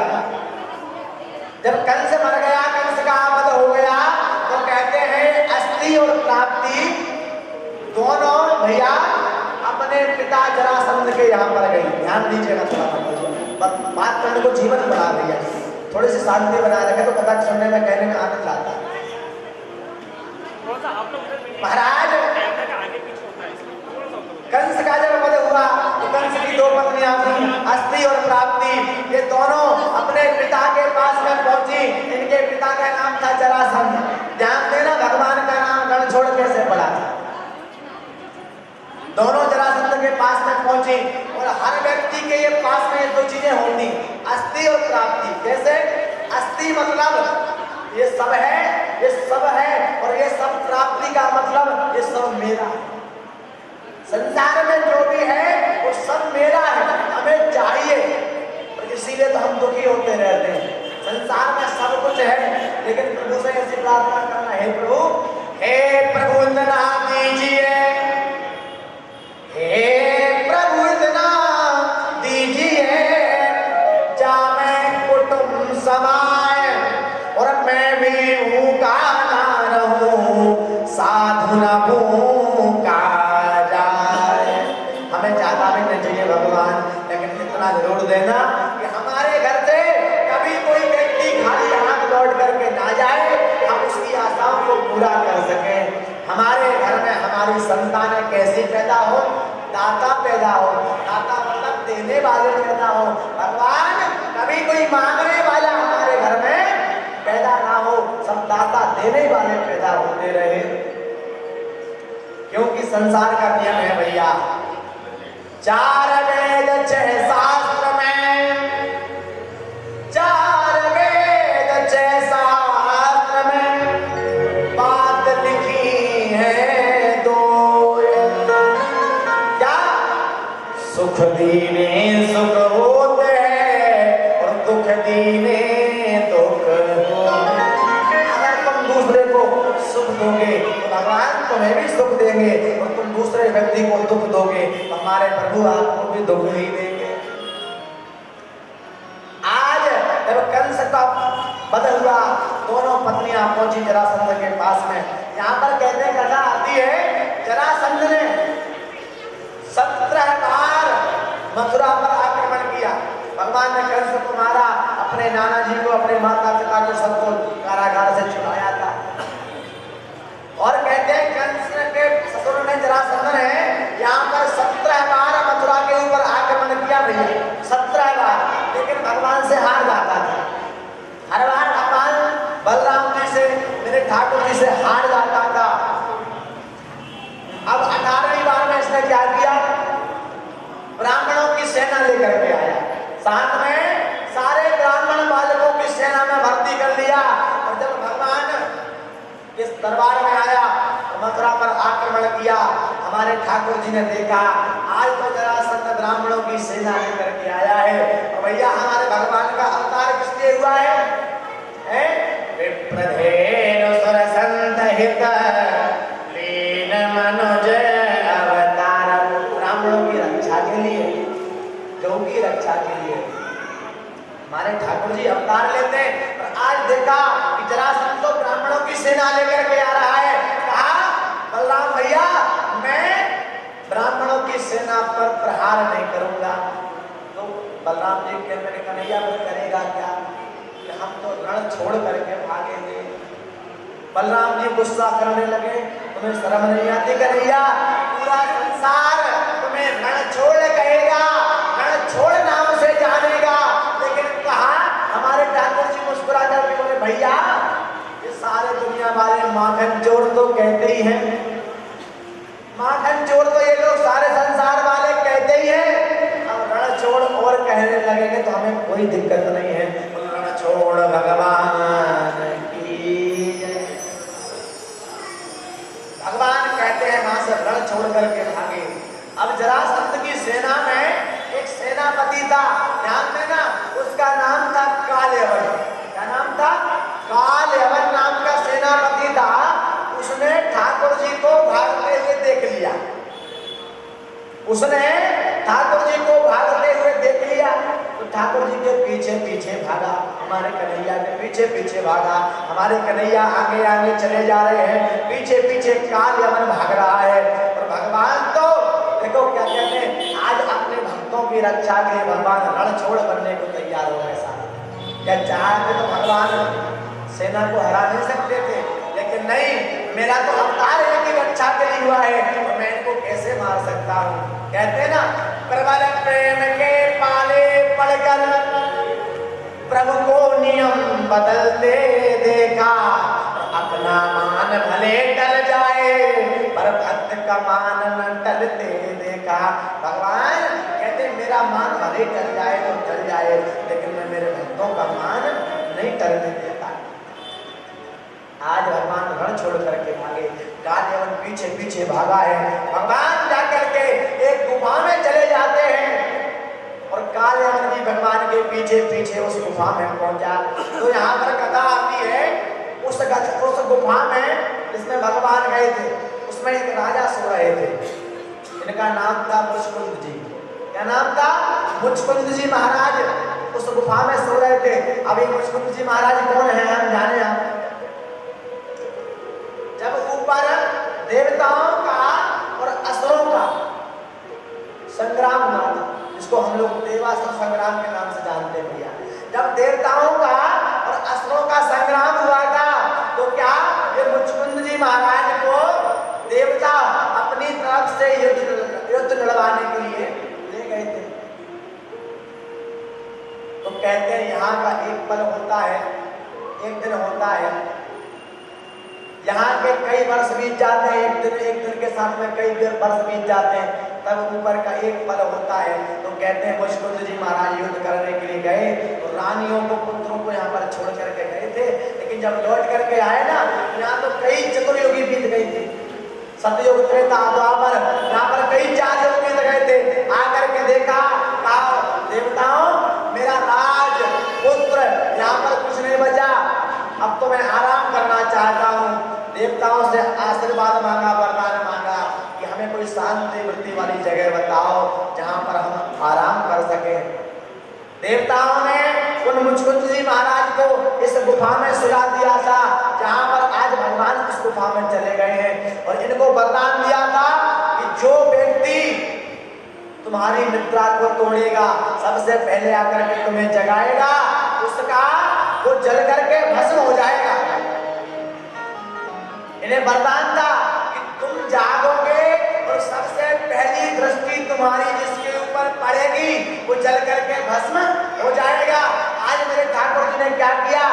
जब कंस मर गया, कंस का वध हो गया, तो कहते हैं अस्थि और प्राप्ति दोनों भैया अपने पिता जरासंध के यहाँ पर गई। ध्यान दीजिएगा, थोड़ा बात करने को जीवन बना भैया, थोड़ी सी शांति बना रखे तो कथा सुनने में कहने में आनंद आता है। महाराज कंस का जब वध हुआ तो कंस की दो पत्नियां थी, अस्थि और प्राप्ति, ये दोनों अपने पिता के पास में पहुंची। इनके पिता का नाम था जरासंध। ध्यान देना, भगवान का नाम गण छोड़ कैसे पड़ा था। दोनों जरासंध के पास में पहुंची और हर व्यक्ति के ये पास में दो चीजें होती, अस्थि और प्राप्ति। कैसे? अस्थि मतलब ये सब है, ये सब है, और ये सब प्राप्ति का मतलब ये सब मेरा है। संसार में जो भी है वो सब मेरा है, हमें चाहिए, और इसीलिए तो हम दुखी होते रहते हैं। संसार में सब कुछ है, लेकिन प्रभु से ऐसी प्रार्थना करना, हे प्रभु इतना दीजिए, हे प्रभु इतना दीजिए, जामे कुटुंब समाए और मैं भी भूखा ना रहूं, साधु न भूखा जाए। हमें ज्यादा भी नहीं चाहिए भगवान, लेकिन इतना जरूर देना कि हमारे घर से कभी कोई व्यक्ति खाली हाथ लौट करके ना जाए, हम उसकी आशाओं को पूरा कर सकें। हमारे घर में हमारी संतानें कैसी पैदा हो? दाता पैदा हो। दाता मतलब देने वाले पैदा हो। भगवान कभी कोई मांगने वाला हमारे घर में पैदा ना हो, सब दाता देने वाले पैदा होते रहे। क्योंकि संसार का नियम है भैया, 4 वेद 6 शास्त्र में, 4 वेद 6 शास्त्र में बात लिखी है दो, क्या? सुख दीने सुख होते हैं और दुख दीने दुख होते। अगर तुम दूसरे को सुख दोगे तो भगवान तुम्हें भी सुख देंगे, और तुम दूसरे व्यक्ति को दुख दोगे तो हमारे प्रभु आपको भी दुख ही देंगे। आज जब कंस का वध हुआ, दोनों पत्नियां पहुंची जरासंध के पास में। यहाँ पर कहते हैं, कथा आती है, जरासंध ने 17 बार मथुरा पर आक्रमण किया। भगवान ने कंस को मारा, अपने नाना जी को, अपने माता पिता को, सबको कारागार से छुड़ाया था। और कहते हैं कंस के ससुर ने, जरासंध ने यहाँ पर 17 बार मथुरा के ऊपर आक्रमण किया भैया, 17 बार, लेकिन भगवान से हार जाता था। हर बार भगवान बलराम जी से, मेरे ठाकुर जी से हार जाता था। अब 18वीं बार में इसने क्या किया? ब्राह्मणों की सेना लेकर के आया, साथ में सारे ब्राह्मण बालकों की सेना में भर्ती कर लिया। और जब भगवान इस दरबार में आया, मथुरा पर आक्रमण किया, हमारे ठाकुर जी ने देखा आज तो जरासंध ब्राह्मणों की सेना लेकर के आया है। और भैया हमारे भगवान का अवतार किस लिए हुआ है? विप्रधेनु सुरसंत हित लीन मनुज अवतार। ब्राह्मणों की रक्षा के लिए, गौ की रक्षा के लिए हमारे ठाकुर जी अवतार लेते हैं। और आज देखा कि जरासंध तो ब्राह्मणों की सेना लेकर के आ रहा है। कहा बलराम भैया, मैं ब्राह्मणों की सेना पर प्रहार नहीं करूंगा। तो बलराम जी के मैंने कन्हैया पर करेगा क्या, कि हम तो रण छोड़ करके भागेंगे। बलराम जी गुस्सा करने लगे, तुम्हें शर्म नहीं आती कन्हैया? पूरा संसार तुम्हें रण छोड़ कहेगा, रण छोड़ नाम से जानेगा। लेकिन कहा हमारे ठाकुर जी मुस्कुरा करके बोले, भैया ये सारे दुनिया वाले माखन चोर तो कहते ही हैं, माखन चोर तो ये लोग सारे संसार वाले कहते ही हैं। अब रण छोड़ और कहने लगेंगे तो हमें कोई दिक्कत नहीं है। रण छोड़ भगवान की, करके भागे। अब जरासंध की सेना में एक सेनापति था, ध्यान देना, उसका नाम था कालयवन। क्या नाम था? कालयवन नाम का सेनापति था। उसने ठाकुर जी को भागते हुए देख लिया। उसने ठाकुर जी को भागते हुए देख लिया तो ठाकुर जी के पीछे पीछे भागा, हमारे कन्हैया के पीछे पीछे भागा। हमारे कन्हैया आगे आगे चले जा रहे हैं, पीछे पीछे कालयवन भाग रहा है। और भगवान तो देखो क्या कहते हैं, आज अपने भक्तों की रक्षा के लिए भगवान रण छोड़ बनने को तैयार हो गए सारे। क्या चाहते तो भगवान सेना को हरा नहीं सकते थे, लेकिन नहीं, मेरा तो अवतार इनकी रक्षा के लिए हुआ है और मैं इनको कैसे मार सकता हूँ। कहते हैं ना, प्रबल प्रेम के पाले पड़कर प्रभु को नियम बदलते देखा। अपना मान भले टल जाए पर भक्त का मान न टलते देखा। भगवान कहते मेरा मान भले टल जाए तो टल जाए, लेकिन मैं मेरे भक्तों का मान नहीं टलने देता। आज भगवान रण छोड़ करके भागे, कालयवन पीछे पीछे भागा है। भगवान जाकर के एक गुफा में चले जाते हैं और कालयवन भी भगवान के पीछे पीछे उस गुफा में पहुंचा। तो यहाँ पर कथा आती है, उस गुफा में जिसमें भगवान गए थे उसमें एक राजा सो रहे थे। इनका नाम था मुचकुंद जी। क्या नाम था? मुचकुंद जी महाराज उस गुफा में सो रहे थे। अभी मुचकुंद जी महाराज कौन है हम जाने। हम जब ऊपर देवताओं का और असुरों का संग्राम हुआ था, जिसको हम लोग देवासुर संग्राम के नाम से जानते हैं भैया, जब देवताओं का और असुरों का संग्राम हुआ था तो क्या ये मुचकुंद जी महाराज को देवता अपनी तरफ से युद्ध लड़वाने के लिए ले गए थे। तो कहते हैं यहाँ का एक पल होता है, एक दिन होता है, यहाँ के कई वर्ष बीत जाते हैं, एक दिन के साथ में कई वर्ष बीत जाते हैं, तब ऊपर का एक पल होता है। तो कहते हैं मुचकुंद जी महाराज युद्ध करने के लिए गए तो रानियों को पुत्रों को यहाँ पर छोड़ करके गए थे, लेकिन जब लौट करके आए ना, यहाँ तो कई चतुर्युगी बीत गई थी। सतयुग, त्रेता, द्वापर, यहाँ पर कई 4 युग बीत गए थे। आकर के देखा, देवताओं मेरा राज पुत्र यहाँ पर कुछ नहीं बचा, अब तो मैं आराम करना चाहता हूँ। देवताओं से आशीर्वाद मांगा, वरदान मांगा कि हमें कोई शांति वृत्ति वाली जगह बताओ जहाँ पर हम आराम कर सकें। देवताओं ने उन मुचकुंद जी महाराज को इस गुफा में सुला दिया था, जहाँ पर आज भगवान इस गुफा में चले गए हैं। और इनको वरदान दिया था कि जो व्यक्ति तुम्हारी निद्रा को तोड़ेगा, सबसे पहले आकर के तुम्हें जगाएगा, उसका वो जल करके भस्म हो जाएगा। इन्हें वरदान था कि तुम जागोगे और सबसे पहली दृष्टि तुम्हारी जिसके ऊपर पड़ेगी वो जल करके भस्म हो जाएगा। आज मेरे ठाकुर जी ने क्या किया?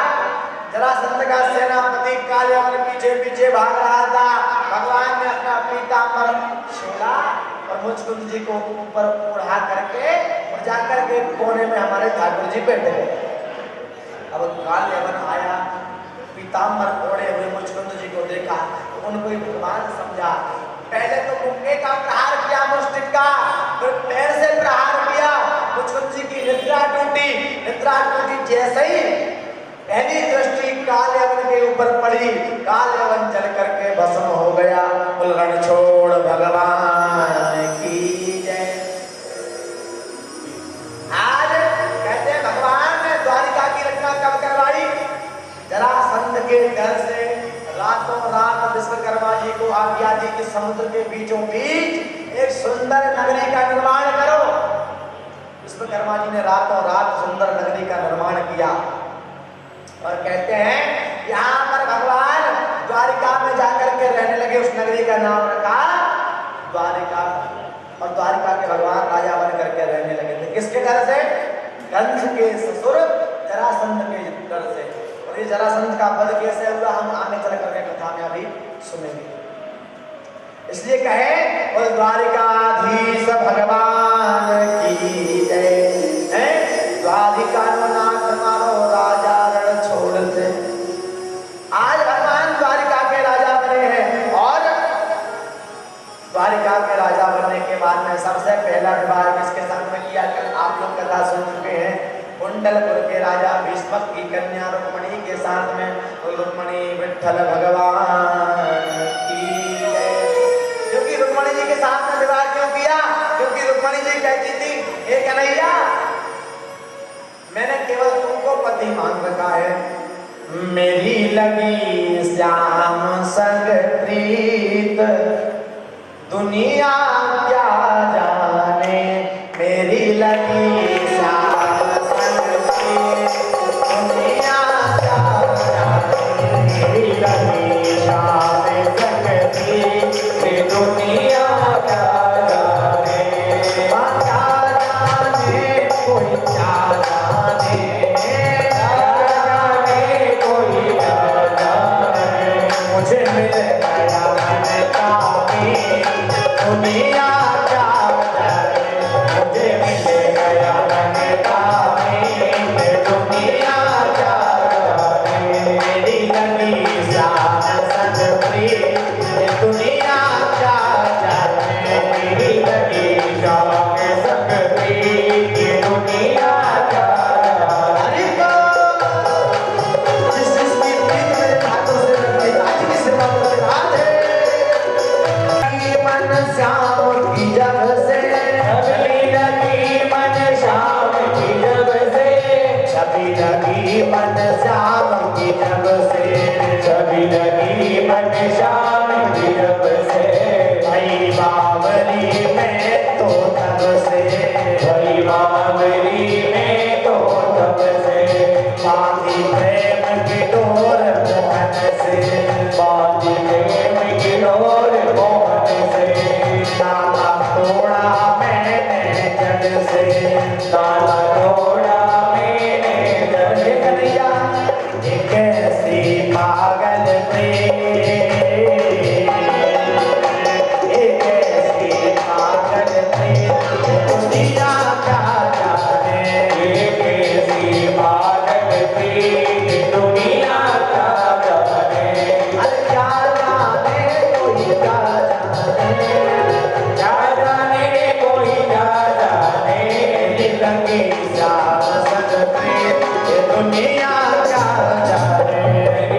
जरासंध का सेनापति कालयवन पीछे पीछे भाग रहा था, भगवान ने अपना पीताम्बर छोड़ा और मुचकुंद जी को ऊपर उड़ा करके और जाकर के कोने में हमारे ठाकुर जी बैठे गए। अब कालयवन आया, पीताम्बर ओढ़े हुए मुचकुंद जी को देखा तो उनको ही भगवान समझा। पहले तो मुक्के का प्रहार किया मुष्टिक का, फिर पैर से प्रहार किया। मुचकुंद जी की निद्रा टूटी। जैसे ही पहली दृष्टि कालयवन के ऊपर पड़ी, कालयवन जल करके भस्म हो गया। रण छोड़ भगवान की जय। आज कहते हैं भगवान ने द्वारिका की रचना कब करवाई? जरासंध के डर से रातों रात विश्वकर्मा जी को आज्ञा दी कि समुद्र के बीचों बीच एक सुंदर नगरी का निर्माण करो। विश्वकर्मा जी ने रातों रात सुंदर नगरी का निर्माण किया और कहते हैं यहाँ पर भगवान द्वारिका में जाकर के रहने लगे। उस नगरी का नाम रखा द्वारिका, और द्वारिका के भगवान राजा बन करके रहने लगे थे। किसके डर से? कंस के ससुर जरासंध के डर से। और ये जरासंध का वध कैसे हुआ हम आगे चल करके कथा में अभी सुनेंगे। इसलिए कहे और द्वारिकाधीश भगवान की जय। द्वारिका नाथ मारो राजा रण छोड़ दे। आज भगवान द्वारिका के राजा बने हैं और द्वारिका के राजा बनने के बाद में सबसे पहला विवाह किसके साथ में किया? आप लोग कथा सुन चुके हैं। कुंडलपुर के राजा भीष्मक की कन्या रुक्मणी के साथ में। रुक्मणी विठ्ठल भगवान की जय। क्योंकि रुक्मणी जी के साथ में विवाह क्यों किया? क्योंकि रुक्मणी जी कहती थी, हे कन्हैया, मैंने केवल तुमको पति मान रखा है, मेरी लगी श्याम संग प्रीत, दुनिया क्या जाने, मेरी लगी श्याम संग प्रीत, दुनिया क्या जाने, मेरी लगी श्याम संग प्रीत, दुनिया क्या जाने, क्या जाने कोई क्या जाने, मुझे मिल गया मन का मीत, दुनिया क्या जाने, मुझे मिल गया मन का मीत, दुनिया क्या जाने, मेरी लगी श्याम संग प्रीत, दुनिया क्या जाने, मेरी लगी श्याम संग प्रीत, दुनिया क्या जाने। श्याम की जब से छवि लगी मन श्याम की जब से, छवि लगी मन श्याम की जब से, छवि लगी मन श्याम की जब से, भई बावली में तो तब से, भई बावली में तो तब से, बांधी प्रेम की डोर मोहन से, बांधी प्रेम की डोर मोहन से, ताला तोड़ा मैंने जग से, ताला तोड़ा मैंने जग से, कन्हैया एक ऐसी पागल प्रेम, एक ऐसी पागल प्रेम, दुनिया क्या जाने, एक ऐसी पागल प्रेम, दुनिया क्या जाने, अरे क्या जाने कोई क्या जाने, क्या जाने कोई क्या जाने, लगी श्याम संग प्रीत, दुनिया क्या जाने,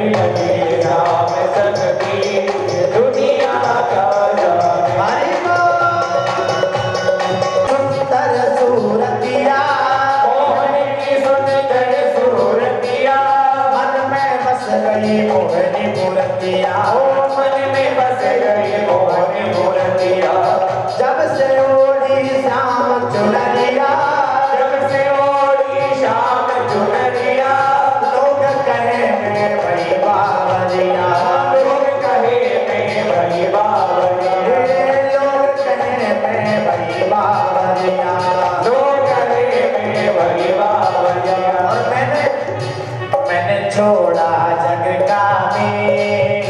लगी श्याम संग प्रीत, दुनिया क्या जाने। सुंदर सूरतिया, मोहन की सुंदर सूरतिया, मन में बस गई मोहनी मूर्तिया, मन में बस गई मोहनी मूर्तिया, जब से ओढ़ी श्याम चुनरिया, जब से ओढ़ी श्याम चुनरिया, लोग कहे मैं भई बावलिया, लोग कहे मैं भई बावलिया, लोग कहे मैं भई बावलिया, लोग कहे मैं भई बावलिया। और मैंने छोड़ा जग का मेल,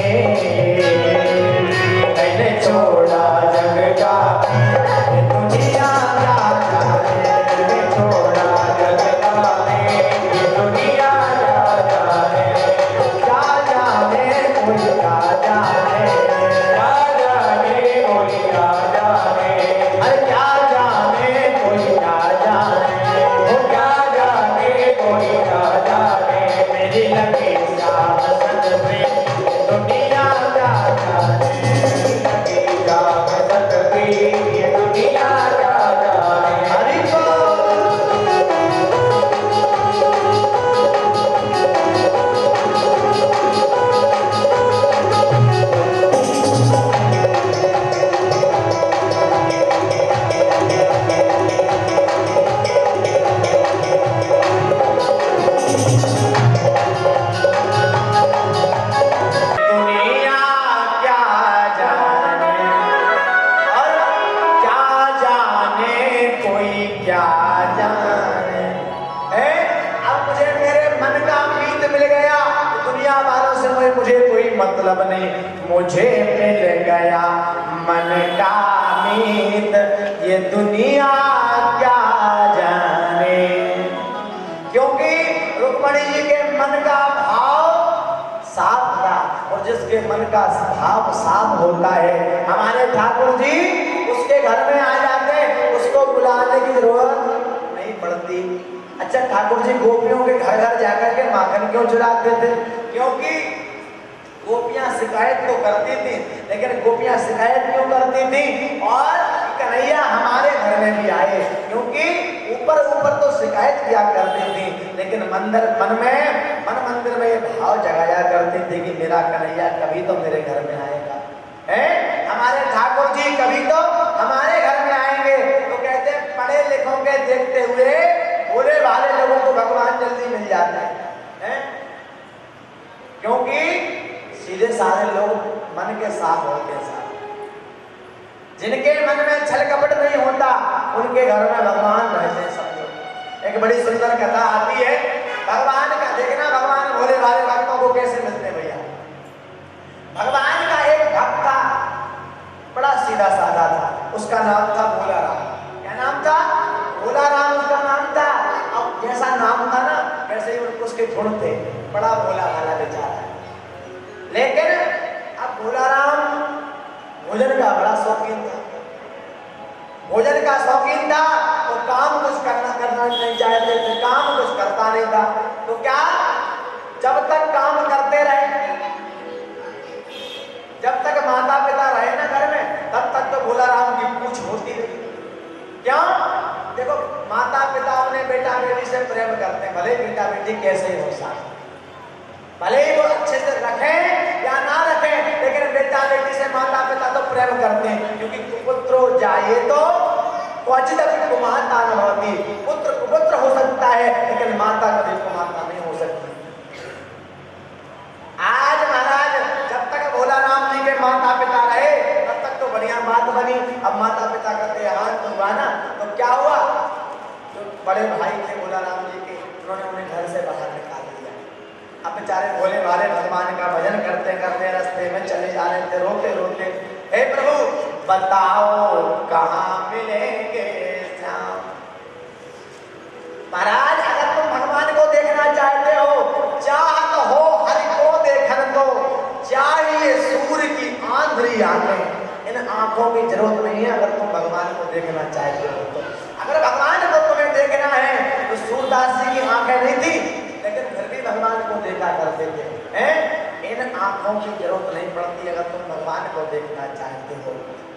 मैंने छोड़ा जग का मेल, दुनिया क्या जाने, मैंने छोड़ा जग का मेल, दुनिया क्या जाने, क्या जाने कोई क्या जाने, क्या जाने कोई क्या जाने, अरे क्या जाने कोई क्या जाने, वो क्या जाने कोई क्या जाने, मेरी लगी श्याम संग प्रीत, दुनिया क्या जाने, लगी श्याम संग प्रीत, दुनिया क्या जाने। हरि दुनिया क्या जाने, और क्या जाने कोई क्या जाने, अब मुझे मेरे मन का मीत मिल गया, दुनिया वालों से मुझे कोई मतलब नहीं, मुझे मिल गया मन का मीत, ये दुनिया क्या जाने। क्योंकि रुक्मणी जी के मन का भाव साफ था, और जिसके मन का भाव भाव साफ होता है। हमारे ठाकुर जी उसके घर में आ जाते, उसको बुलाने की जरूरत नहीं पड़ती। अच्छा, ठाकुर जी गोपियों के घर घर जाकर के माखन क्यों चुराते थे? क्योंकि गोपियां शिकायत तो करती थी, लेकिन गोपियां शिकायत क्यों करती थी? और कन्हैया हमारे घर में भी आए, क्योंकि ऊपर ऊपर तो शिकायत किया करती थी, लेकिन मन मंदिर में ये भाव जगाया करती थी कि मेरा कन्हैया कभी तो मेरे घर में आएगा, है हमारे ठाकुर जी कभी तो हमारे घर में आएंगे। तो कहते हैं पढ़े लिखों के देखते हुए भोले भाले लोगों को भगवान जल्दी मिल जाते हैं, क्योंकि सीधे सारे लोग मन के साफ होते हैं। जिनके मन में छल कपट नहीं होता उनके घर में भगवान रहते हैं। समझो, एक बड़ी सुंदर कथा आती है भगवान का। देखना भगवान भोले भाले भक्तों को कैसे मिलते हैं भैया। भगवान का एक भक्त था, बड़ा सीधा साधा था, उसका नाम था भोला राम। क्या नाम था? भोला राम उसका नाम था। अब जैसा नाम था ना वैसे ही उसके गुण थे, बड़ा भोला भाला बेचारा। लेकिन अब भोला राम भोजन का बड़ा शौकीन था, भोजन का शौकीन था, तो काम कुछ करना नहीं चाहते थे, काम कुछ करता नहीं था। तो क्या, जब तक काम करते रहे, जब तक माता पिता रहे ना घर में, तब तक तो भोला राम की पूछ होती रही। क्यों? देखो, माता पिता अपने बेटा बेटी से प्रेम करते हैं, भले बेटा बेटी कैसे ही हो सकते, भले ही वो अच्छे से रखें या ना रखें, लेकिन बेटा बेटी से माता पिता तो प्रेम करते हैं, क्योंकि कुपुत्रो जाये तो क्वचित कुमाता न भवति। पुत्र कुपुत्र हो सकता है, लेकिन माता कभी कुमाता नहीं हो सकती। आज महाराज जब तक भोला राम जी के माता पिता रहे तब तक तो बढ़िया बात बनी। अब माता पिता का देहांत हुआ ना, तो क्या हुआ? जो बड़े भाई थे भोला राम जी के, उन्होंने उन्हें घर से बाहर निकाल दिया। अब बेचारे भोले भाले भगवान का भजन करते करते रास्ते में चले जा रहे थे, रोते रोते, हे प्रभु बताओ कहाँ मिलेंगे श्याम। महाराज, अगर तुम भगवान को देखना चाहते हो, चाहत हो हरि को देखन को, चाहिए सूर्य की आंधी आंखें। इन आंखों की जरूरत नहीं है अगर तुम भगवान को देखना चाहते हो तो। अगर भगवान को तुम्हें देखना है तो सूरदास जी की आंखें नहीं थी, लेकिन फिर भी भगवान को देखा करते थे, हैं? इन आंखों की जरूरत नहीं पड़ती अगर तुम भगवान को देखना चाहते हो।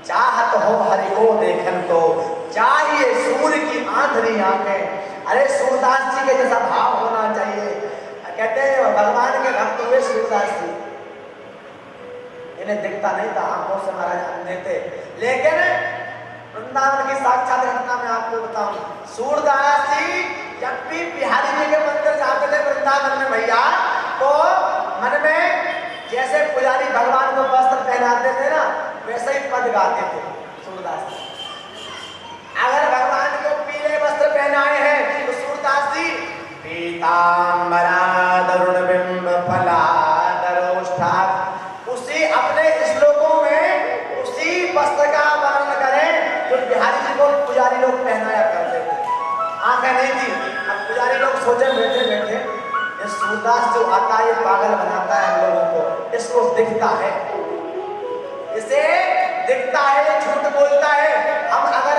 चाहत हो हरि को देखन को, चाहिए सूर्य की आंधी आंखें। अरे सूरदास जी के जैसा भाव होना चाहिए। कहते हैं भगवान के भक्त हुए सूरदास जी, इन्हें दिखता नहीं था, आंखों से महाराज अंधे थे, लेकिन वृंदावन की साक्षात घटना में आपको बताऊं, सूरदास जी जब भी बिहारी जी के मंदिर जाते थे वृंदावन में भैया, तो मन में जैसे पुजारी भगवान को वस्त्र पहनाते थे ना, वैसे ही पद गाते थे सूरदास जी। अगर भगवान को पीले वस्त्र पहनाए हैं तो सूरदास जी पीतांबरा तरुण बिंब फलादरोष्ठात्, उसी अपने श्लोकों में उसी वस्त्र का वर्णन करें जो बिहारी जी को पुजारी लोग पहनाया करते थे। आंखें नहीं थी। अब पुजारी लोग सोचे बैठे बैठे, ये सूरदास जो आता है ये पागल बनाता है हम लोगों को, इसको दिखता है, इसे दिखता है, ये झूठ बोलता है। हम अगर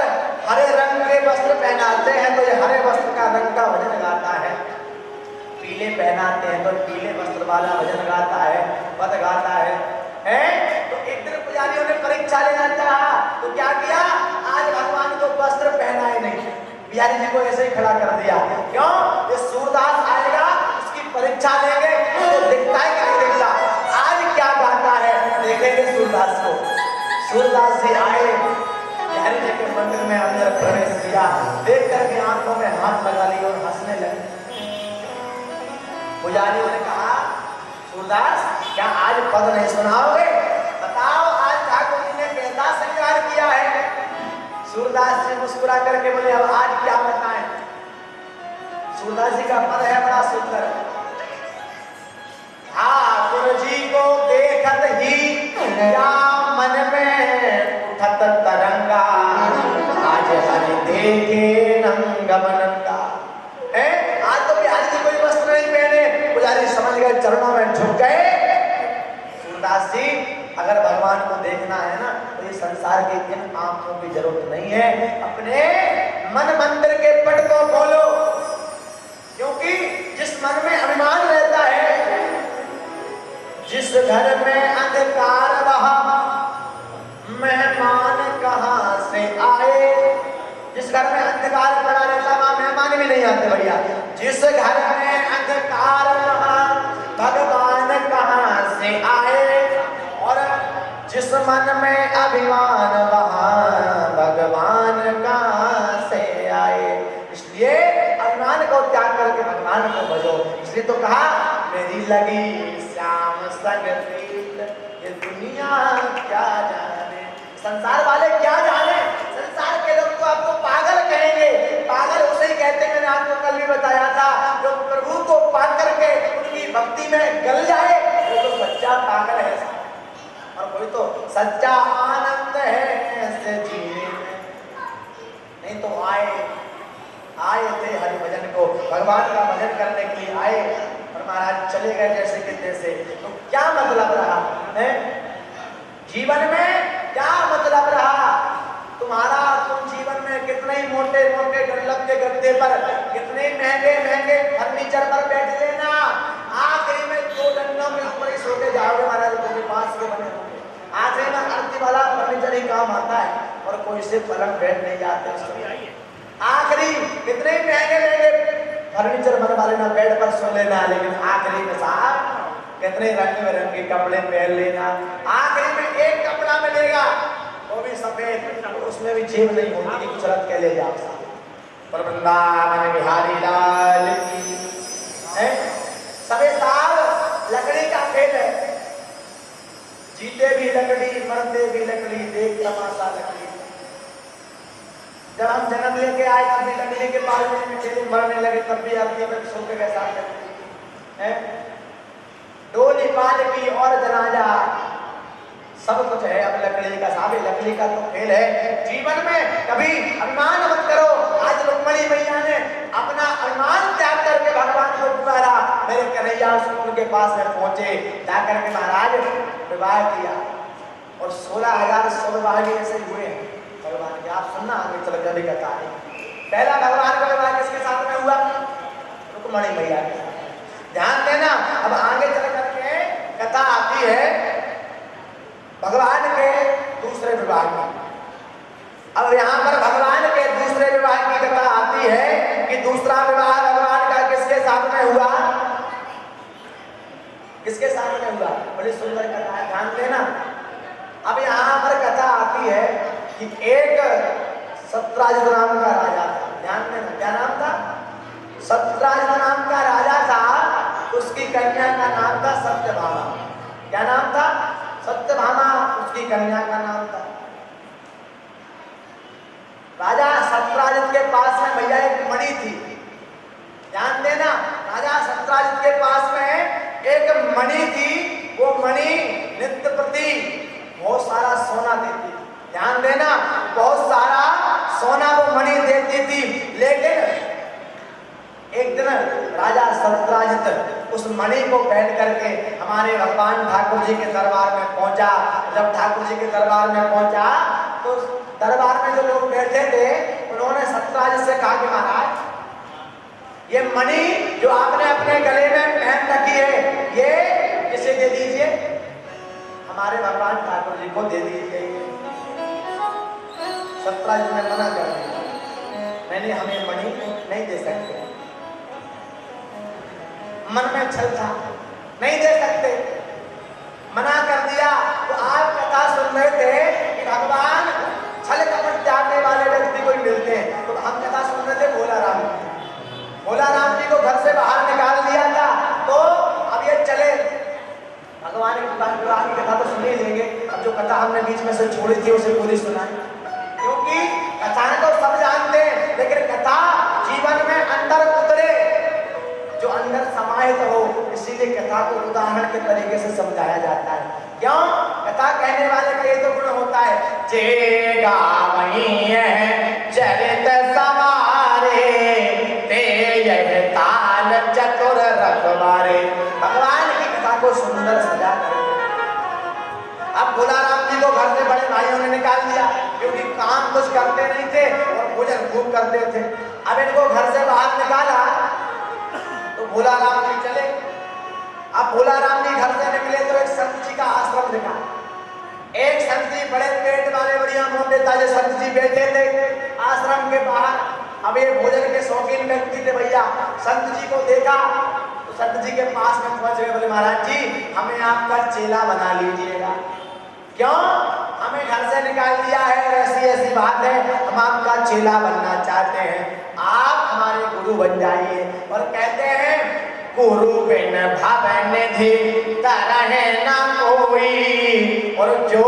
हरे रंग के वस्त्र पहनाते हैं तो ये हरे वस्त्र का रंग का भजन गाता है, पीले पहनाते हैं तो पीले वस्त्र वाला भजन गाता है, पद गाता है, हैं? तो एक दिन पुजारियों ने परीक्षा लेना चाहा, तो क्या किया? आज भगवान को वस्त्र पहनाए नहीं, बिहारी जी को ऐसे ही खड़ा कर दिया। क्यों? ये सूरदास आएगा, उसकी परीक्षा लेंगे, तो दिखता है कि नहीं दिखता। आज क्या गाता है देखेंगे सूरदास को। सूरदास जी आए, बिहारी जी के मंदिर में अंदर प्रवेश किया, देख करके आंखों में हाथ लगा लिया और हंसने लगे। पुजारियों ने कहा, सूरदास क्या आज पद नहीं सुनाओगे? बताओ आज ठाकुर जी ने कैसा श्रृंगार किया है? सूरदास जी मुस्कुरा करके बोले, अब आज क्या बताएं? सूरदास जी का पद है बड़ा सुंदर। ठाकुर जी को देखत ही या मन में उठत तरंगा, आज हरि देखे नंग बनंगा। आज तो बिहारी जी कोई वस्त्र नहीं पहने, पुजारी समझ गए, चरणों में झुक गए। सूरदास जी अगर भगवान को देखना है ना तो ये संसार के इन आंखों की जरूरत नहीं है, अपने मन मंदिर के पट को खोलो। क्योंकि जिस मन में अभिमान रहता है, जिस घर में अंधकार वहां मेहमान कहां से आए, जिस घर में अंधकार पड़ा रहता वहां मेहमान भी नहीं आते भैया। जिस घर में अंधकार वहां भगवान कहां से आए, और जिस मन में अभिमान वहां भगवान कहां से आए। इसलिए अभिमान को त्याग करके भगवान को भजो। इसलिए तो कहा मेरी लगी श्याम संग प्रीत, ये दुनिया क्या जाने, संसार वाले क्या जाने। संसार के लोग तो आपको पागल कहेंगे, पागल उसे ही कहते हैं। मैंने आपको कल भी बताया था, जो प्रभु को पा करके उनकी भक्ति में गल जाए वो तो सच्चा पागल है, और कोई तो सच्चा आनंद है ऐसे जीने में। नहीं तो आए थे हरि भजन को, भगवान का भजन करने के लिए आए, और महाराज चले गए जैसे कि तैसे। तो क्या मतलब रहा है जीवन में, क्या मतलब रहा तुम्हारा? तुम जीवन में कितने ही मोटे मोटे डंडक के गद्दे पर, कितने महंगे महंगे फर्नीचर पर बैठ लेना, आखिरी में 2 डंडों के ऊपर ही सोते जाओगे महाराज, तुम्हारे पास के बने होंगे। आखिरी में आरती वाला फर्नीचर ही काम आता है, और कोई से पलंग बैठ नहीं जाते। आखिरी कितने महंगे महंगे फर्नीचर बनवा लेना, बेड पर सो लेना, लेकिन आखिरी में साहब कितने रंग बिरंगे कपड़े पहन लेना। आखिरी में एक कपड़ा मिलेगा वो भी सफेद, उसमें भी जेब नहीं होती, कुछ रख के ले जाओ साहब। पर वृंदावन बिहारी लाल की है। सबे साल लकड़ी का खेल है, जीते भी लकड़ी मरते भी लकड़ी, देख तमाशा लकड़ी। जब हम जन्म लेके आए तब भी लकड़ी के पालने में खेले, मरने लगे तब भी आरती में सोते के साथ है। डोली पालकी और जनाजा सब कुछ है अब लकड़ी का, साहब लकड़ी का तो खेल है। जीवन में कभी अभिमान मत करो। आज रुक्मणी मैया ने अपना अभिमान त्याग करके भगवान को पुकारा, मेरे कन्हैया उनके पास में पहुंचे, जाकर के महाराज विवाह किया, और 16,000 विवाह भी ऐसे हुए हैं भगवान के। आप सुनना आगे चल कभी कथा है। पहला भगवान का विवाह किसके साथ में हुआ? रुक्मणी मैया के साथ। ध्यान देना, अब आगे चल करके कथा आती है भगवान के दूसरे विवाह की। अब यहाँ पर भगवान के दूसरे विवाह की कथा आती है कि दूसरा विवाह भगवान का किसके साथ में हुआ, किसके साथ में हुआ? बड़ी सुंदर कथा है, ध्यान देना। अब यहाँ पर कथा आती है कि एक सत्राजित नाम का राजा था। ध्यान देना, क्या नाम था? सत्राजित नाम का राजा था। उसकी कन्या का नाम था सत्यभामा। क्या नाम था? सत्यभामा उसकी कन्या का नाम था। राजा सत्राजित के पास में भैया एक मणि थी। ध्यान देना, राजा सत्राजित के पास में एक मणि थी। वो मणि नित्य प्रति बहुत सारा सोना देती। ध्यान देना, बहुत सारा सोना वो मणि देती थी। लेकिन एक दिन राजा सत्राजित उस मणि को पहन करके हमारे भगवान ठाकुर जी के दरबार में पहुंचा। जब ठाकुर जी के दरबार में पहुंचा तो दरबार में जो लोग बैठे थे उन्होंने सत्राजित से कहा कि महाराज ये मणि जो आपने अपने गले में पहन रखी है ये किसे दे दीजिए? हमारे भगवान ठाकुर जी को दे दीजिए। सत्राजित ने मना कर दिया, मैंने हमें मणि नहीं दे सकते। मन में छल था, नहीं दे सकते, मना कर दिया। तो आप कथा सुन रहे थे कि भगवान छल कपट त्यागने वाले व्यक्ति को ही मिलते हैं। तो हम कथा सुन रहे थे भोला राम जी को घर से बाहर निकाल दिया था। तो अब ये चले भगवान की कथा तो सुन ही लेंगे। अब जो कथा हमने बीच में से छोड़ी थी उसे पूरी सुनाई, क्योंकि कथाएं तो सब जानते हैं, लेकिन कथा जीवन में अंदर उतरे, जो अंदर समाहित हो, इसीलिए कथा को उदाहरण के तरीके से समझाया जाता है। क्यों? कथा कहने वाले का ये तो गुण होता है, जे गावई है चरित सवारे ते यह ताल चतुर रखवारे। भगवान की कथा को सुंदर सजा कर अब भाइयों ने निकाल दिया, क्योंकि काम कुछ करते नहीं थे और भोजन खूब करते थे। अब इनको घर से बाहर निकाला तो भोलाराम जी चले। अब भोलाराम जी घर से निकले तो एक संत जी का आश्रम दिखा। एक संत जी बड़े पेट वाले बढ़िया मोटे ताजे संत जी बैठे थे आश्रम के बाहर। अब ये भोजन के शौकीन व्यक्ति थे भैया, संत जी को देखा तो संत जी के पास में पहुंच गए, बोले महाराज जी हमें आपका चेला बना लीजिएगा। क्यों? हमें घर से निकाल दिया है, ऐसी ऐसी बात है, हम आपका चेला बनना चाहते हैं, आप हमारे गुरु बन जाइए। और कहते हैं गुरु बिन भवन निधि तरह न कोई, और जो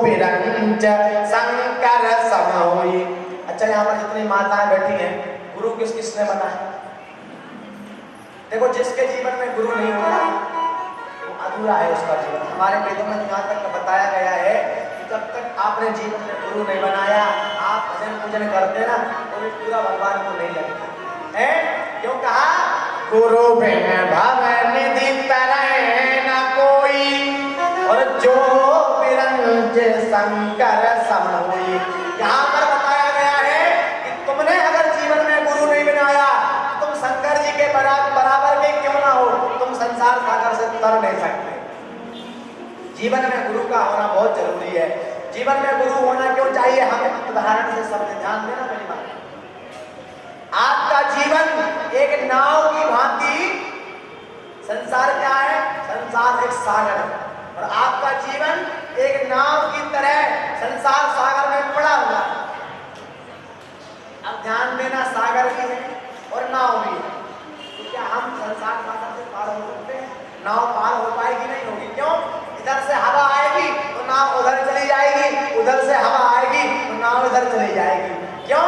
बिरंच शंकर सम होई। अच्छा, यहाँ पर जितनी माताएं बैठी हैं, गुरु किस किसने बनाया? देखो, जिसके जीवन में गुरु नहीं होता वो अधूरा है उसका जीवन। हमारे वेदों में यहाँ तक बताया गया है कि जब तक आपने जीवन में गुरु नहीं बनाया, आप भजन पूजन करते ना, तो भी पूरा भगवान को नहीं लगता है। क्यों कहा? गुरु बिन भवन निधि तरह न कोई, और जो बिरंच शंकर सम होई। यहाँ पर बताया गया है कि तुमने अगर जीवन में गुरु नहीं बनाया, तुम शंकर जी के बराबर के क्यों ना हो, तुम संसार सागर से तर नहीं सकते। जीवन में गुरु का होना बहुत जरूरी है। जीवन में गुरु होना क्यों चाहिए? हम उदाहरण से समझे, ध्यान देना मेरी बात। आपका जीवन एक नाव की भांति, संसार क्या है? संसार एक सागर है, और आपका जीवन एक नाव की तरह संसार सागर में पड़ा हुआ है। अब ध्यान देना, सागर भी है और नाव भी है, तो क्या हम संसार सागर से पार हो सकते हैं? नाव पार हो पाएगी? नहीं होगी। क्यों? इधर से हवा आएगी तो नाव उधर चली जाएगी, उधर से हवा आएगी तो नाव इधर चली जाएगी। क्यों?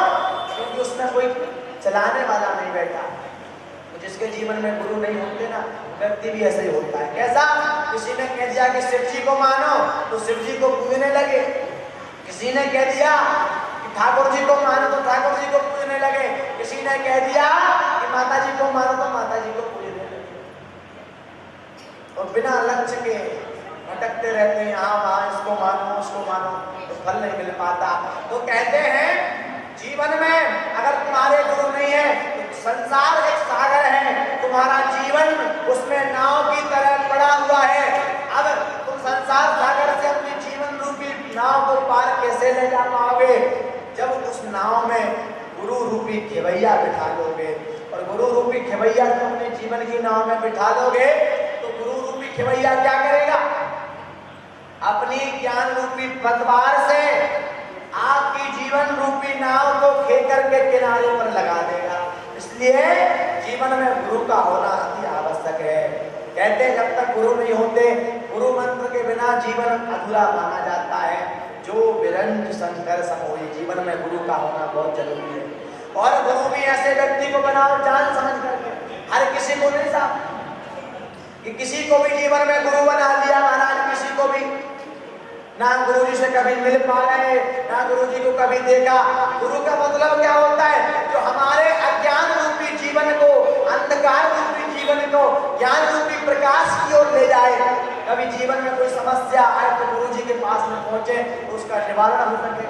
क्योंकि उसमें कोई चलाने वाला नहीं बैठा। तो जिसके जीवन में गुरु नहीं होते ना, व्यक्ति भी ऐसे ही होता है। कैसा? किसी ने कह दिया कि शिव जी को मानो तो शिव जी को पूजने लगे। किसी ने कह दिया कि ठाकुर जी को मानो तो ठाकुर जी को पूजने लगे। किसी ने कह दिया कि माता जी को मानो तो माता जी को पूजने लगे। और बिना लक्ष्य के भटकते रहते हैं, यहाँ वहाँ, इसको मानो उसको मानो, तो फल नहीं मिल पाता। तो कहते हैं जीवन में अगर तुम्हारे गुरु नहीं है तो संसार एक सागर है, तुम्हारा जीवन उसमें नाव की तरह पड़ा हुआ है। अब तुम संसार सागर से अपनी जीवन रूपी नाव को पार कैसे ले जा पाओगे? जब उस नाव में गुरु रूपी खेवैया बिठा लोगे। और गुरु रूपी खेवैया तुम अपने जीवन की नाव में बिठा लोगे तो गुरु रूपी खेवैया क्या करेगा? अपनी ज्ञान रूपी पतवार से आपकी जीवन रूपी नाव को खेल करके किनारे पर लगा देगा। इसलिए जीवन में गुरु का होना अति आवश्यक है। कहते हैं जब तक गुरु नहीं होते, गुरु मंत्र के बिना जीवन अधूरा माना जाता है। जो बिरंच शंकर सम होई, जीवन में गुरु का होना बहुत जरूरी है। और गुरु भी ऐसे व्यक्ति को बनाओ जान समझ करके, हर किसी को नहीं साहब कि किसी को भी जीवन में गुरु बना लिया महाराज, किसी को भी ना गुरु जी से कभी मिल पा रहे, ना गुरु जी को कभी देखा। गुरु का मतलब क्या होता है? जो हमारे अज्ञान रूपी जीवन को, अंधकार रूपी जीवन को ज्ञान रूपी प्रकाश की ओर ले जाए। कभी जीवन में कोई समस्या आए तो गुरु जी के पास में पहुंचे तो उसका निवारण हो सके,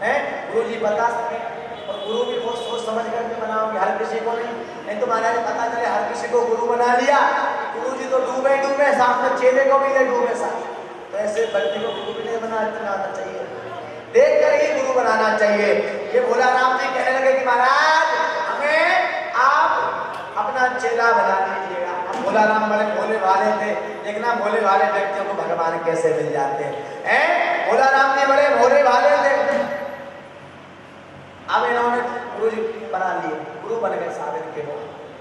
है गुरु जी बता सके। और गुरु भी बहुत सोच समझ करके बनाओगे, हर किसी को नहीं तो महाराज पता चले हर किसी को गुरु बना लिया, गुरु जी तो डूबे डूबे, साथ में चेले को भी ले डूबे साथ। तो ऐसे व्यक्ति को गुरु भी नहीं बनाना चाहिए, देख कर ही गुरु बनाना चाहिए। ये भोलाराम जी कहने लगे कि महाराज हमें आप अपना चेला बना लीजिएगा। अब भोलाराम बड़े भोले वाले थे, देखना भोले वाले व्यक्तियों को भगवान कैसे मिल जाते हैं। भोलाराम जी बड़े भोले वाले थे। अब इन्होंने गुरु जी बना लिए, गुरु बन गए साधन के वो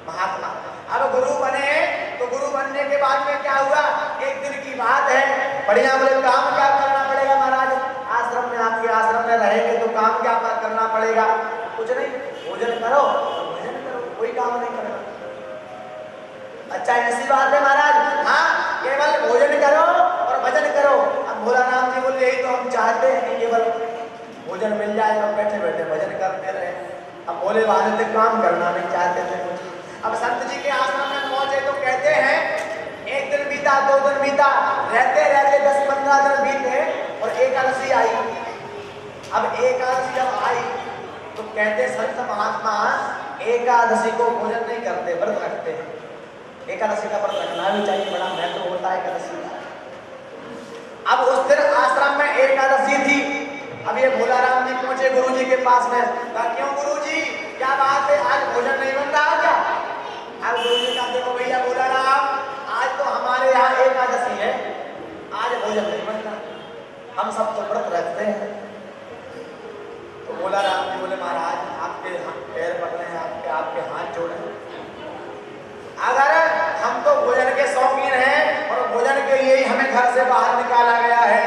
महात्मा। अब गुरु बने तो गुरु बनने के बाद में क्या हुआ? एक दिन की बात है, बढ़िया बोले काम क्या करना पड़ेगा महाराज? आश्रम में, आपके आश्रम में रहेंगे तो काम क्या करना पड़ेगा? कुछ नहीं, भोजन करो और भजन करो, कोई काम नहीं करना। अच्छा ऐसी बात है महाराज? हाँ, केवल भोजन करो और भजन करो। अब भोलाराम जी बोले यही तो हम चाहते हैं कि केवल भोजन मिल जाए और बैठे बैठे भजन करते रहे। अब भोले वाले थे, काम करना नहीं चाहते थे कुछ। अब संत जी के आश्रम में पहुंचे तो कहते हैं एक दिन बीता, 2 दिन बीता, रहते रहते 10-15 दिन बीते और एकादशी आई। अब एकादशी जब आई तो कहते संत महात्मा एकादशी को भोजन नहीं करते, व्रत रखते हैं। एकादशी का व्रत रखना भी चाहिए, बड़ा महत्व होता है एकादशी का। अब उस दिन आश्रम में एकादशी थी। अब ये भोलाराम जी पहुंचे गुरु जी के पास में, कहा क्यों गुरु जी क्या बात है, आज भोजन नहीं बन रहा क्या? अब गुरु जी कहा देखो भैया भोलाराम, आज तो हमारे यहाँ एकादशी है, आज भोजन नहीं बनता, हम सब तो व्रत रखते हैं। तो भोलाराम जी बोले महाराज आपके पैर पकड़े हैं, आपके हाथ जोड़े, अगर हम तो भोजन के शौकीन हैं और भोजन के लिए ही हमें घर से बाहर निकाला गया है,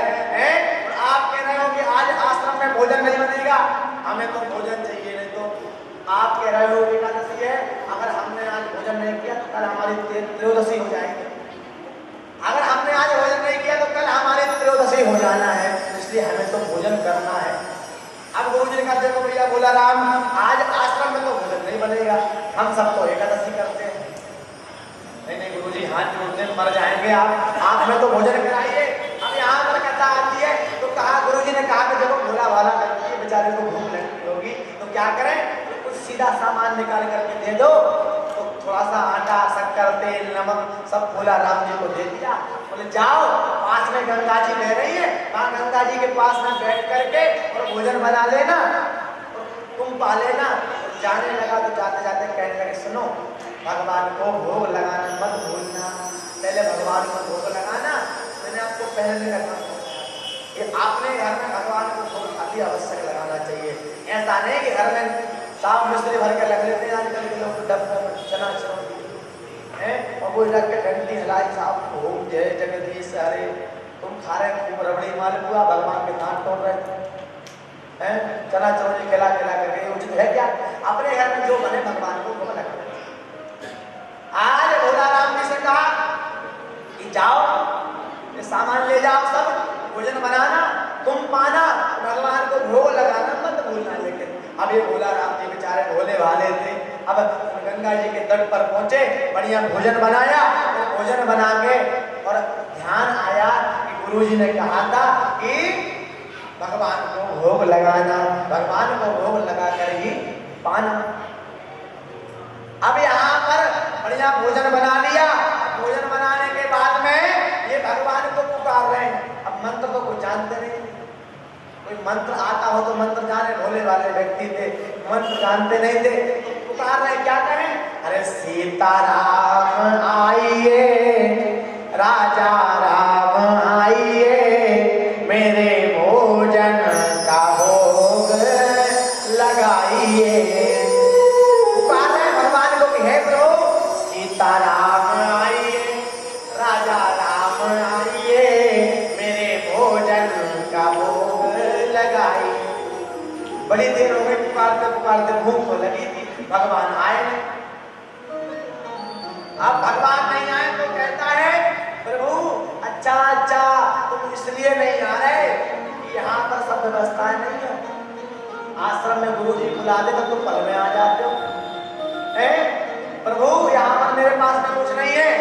और आप कह रहे हो कि आज आश्रम में भोजन नहीं बनेगा, हमें तो भोजन चाहिए। नहीं तो आप कह रहे हो एकादशी है, अगर हमने आज भोजन नहीं किया तो कल हमारी त्रयोदशी हो जाएगी, अगर हमने आज भोजन नहीं किया तो कल हमारी त्रयोदशी हो जाना है, इसलिए हमें तो भोजन करना है। अब गुरु जी ने कहा देखो भैया भोलाराम, आज आश्रम में तो भोजन नहीं बनेगा, हम सब तो एकादशी करते हैं। नहीं गुरु जी हाथ जोड़ते मर जाएंगे आप में तो भोजन कराइए। अब यहाँ पर कथा आती है तो कहा गुरु जी ने कहा कि देखो भोला भाला करके बेचारे को भूख लगती होगी तो क्या करें, तो कुछ सीधा सामान निकाल करके दे दो। तो थोड़ा सा आटा, शक्कर, तेल, नमक सब भोलाराम जी को दे दिया। बोले जाओ पास में गंगा जी बह रही है, वहाँ गंगा जी के पास में बैठ करके और भोजन बना लेना, तुम पा लेना। जाने लगा तो जाते जाते कहने लगे सुनो, भगवान को भोग लगाना मत भूलना, पहले भगवान को भोग लगाना। मैंने आपको पहले रखना कि आपने घर में भगवान को भोग अति आवश्यक लगाना चाहिए। ऐसा नहीं कि घर में साफ मिस्त्री भर के लग लेते हैं आजकल के लोग डब्बे में चना है और वो रख के घंटी हिलाई साहब भोग जय जगदीश, अरे तुम खा रहे खूब रबड़ी मालपुआ, भगवान के दांत तोड़ रहे थे हैं, चना चरौरी खिला खिला करके उचित है क्या? अपने घर में जो बने भगवान को भोग लगाना। आज भोलाराम जी से कहा कि जाओ ये सामान ले जाओ, सब भोजन बनाना, तुम पाना, भगवान को भोग लगाना मत भूलना। लेकिन अब ये भोलाराम जी बेचारे भोले भाले थे। अब गंगा जी के तट पर पहुंचे, बढ़िया भोजन बनाया, भोजन बना के और ध्यान आया कि गुरु जी ने कहा था कि भगवान को भोग लगाना, भगवान को भोग लगा कर ही पाना। अब यहाँ पर बढ़िया भोजन बना लिया। भोजन बनाने के बाद में ये भगवान को पुकार रहे हैं। अब मंत्र तो कुछ जानते नहीं, कोई मंत्र आता हो तो मंत्र जाने, भोले वाले व्यक्ति थे, मंत्र जानते नहीं थे, तो पुकार रहे क्या करें, अरे सीताराम आइए, राजा राम आइए, मेरे भोजन का भोग लगाइए। सीताराम आइए, राजा राम आइए, मेरे भोजन का भोग लगाइए। बड़ी देर हो गई पुकारते पुकारते, भूख तो लगी थी, भगवान आए नहीं। अब भगवान नहीं आए तो कहता है प्रभु अच्छा अच्छा तुम इसलिए नहीं आ रहे कि यहाँ पर सब व्यवस्थाएं नहीं है, आश्रम में गुरु जी बुला दे तो तुम पल में आ जाते हो। प्रभु यहाँ पर मेरे पास में कुछ नहीं है,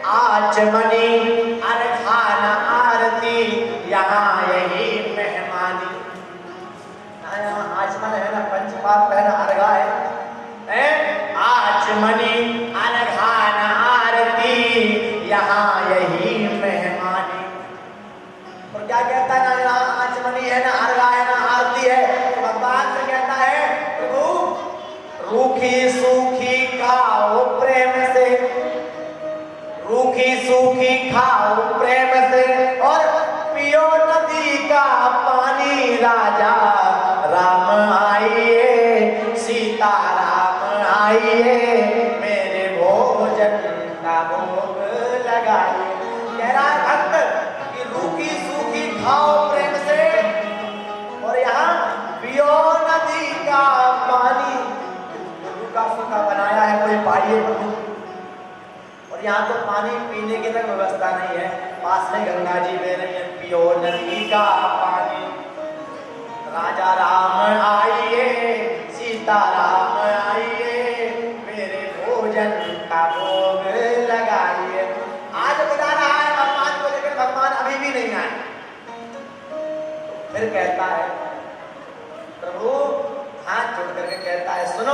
आचमनी अरखाना आरती यहाँ यही मेहमानी। आचमन है ना, पंचपात है ना, अर्घा है, आचमनी अरखाना आरती यहाँ यही मेहमानी। और क्या कहता है ना, यहाँ आचमनी है ना, अर्घा है ना, आरती है। तो भगवान से कहता है प्रभु रूखी सूखी खाओ प्रेम से, रूखी सूखी खाओ प्रेम से, और पियो नदी का पानी, राजा राम आइए, सीता राम आइए, मेरे भोजन का भोग लगाइए। कह रहा है भक्त कि रूखी सूखी खाओ प्रेम से, और यहाँ पियो नदी का पानी, सूखा बनाया है कोई पाइए प्रभु। और यहाँ तो पानी पीने की तक व्यवस्था नहीं है, पास में गंगा जी बह रही है, पियो नदी का पानी, राजा राम आइए, सीता राम आइए, मेरे भोजन का भोग लगाइए। आज बुला रहा है भगवान को, लेकिन भगवान अभी भी नहीं आए। फिर कहता है हाथ जोड़ करके कहता है सुनो,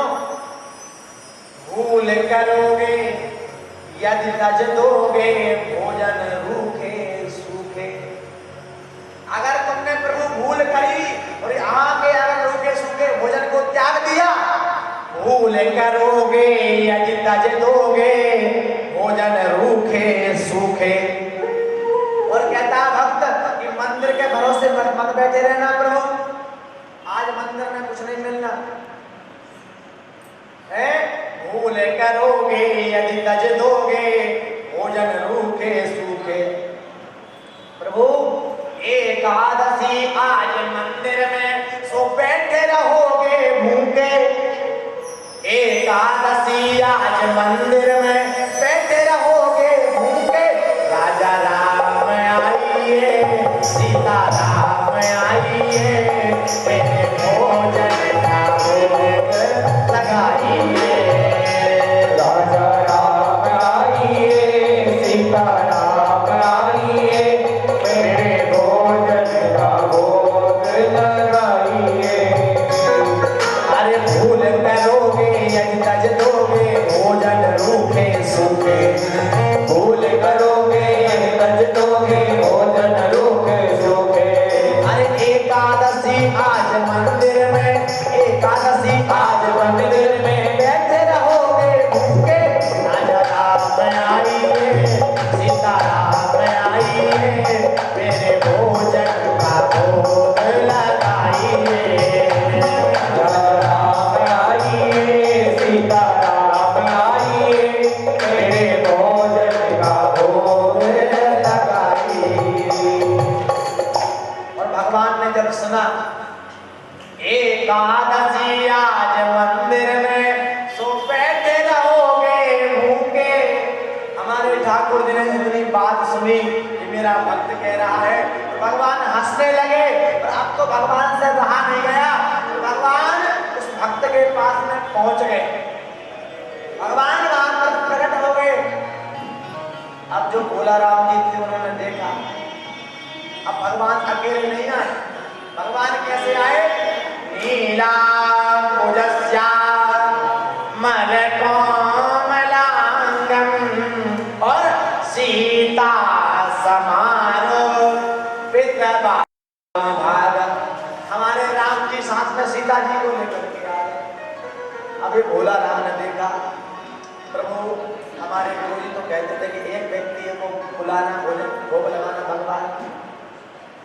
भूल करोगे यदि तज दोगे भोजन रूखे सूखे। अगर तुमने प्रभु भूल करी और आके अगर रूखे सूखे भोजन को त्याग दिया, भूल करोगे यदि तज दोगे भोजन रूखे सूखे। और कहता भक्त कि मंदिर के भरोसे मत बैठे रहना प्रभु, आज मंदिर में कुछ नहीं मिलना है। भूल करोगे यदि तज दोगे भोजन रूखे सूखे। प्रभु एकादशी आज मंदिर में सो बैठे रहोगे भूखे। एकादशी आज मंदिर में बैठे रहोगे भूखे। राजा राम आइए सीता राम आइए, मेरे भोजन का भोग लगाइए। राजा राम आइए सीता राम आइए, मेरे भोजन का भोग लगाइए। अरे भूल करोगे यदि तज दोगे भोजन रूखे सूखे। भूल करोगे यदि तज दोगे भोजन रूखे सूखे। अरे एकादशी आज मंदिर में, एकादशी आज मंदिर में बैठे रहोगे भूखे। राजा राम आइए सीता राम आइए, मेरे भोजन का भोग लगाइए। राजा राम आइए सीता राम आइए, मेरे भोजन का भोग लगाइए। और भगवान ने जब सुना एकादशी आज मंदिर में सो बैठे रहोगे भूखे। हमारे ठाकुर जी ने इतनी बात सुनी कि मेरा भक्त कह रहा है, तो भगवान हंसने लगे। और अब तो भगवान से रहा नहीं गया, तो भगवान उस भक्त के पास में पहुंच गए। भगवान वहां पर प्रकट हो गए। अब जो भोला राम जी थे उन्होंने देखा, अब भगवान अकेले नहीं आए। भगवान कैसे आए? नीलांबुजस्या मलकोमलांगम और सीता समारो भाग। हमारे राम जी साथ में सीता जी को लेकर के आए। अभी भोला राम ने देखा, प्रभु हमारे गुरु जी तो कहते थे कि एक व्यक्ति को बुलाना भोजन भोग लगाना भगवान,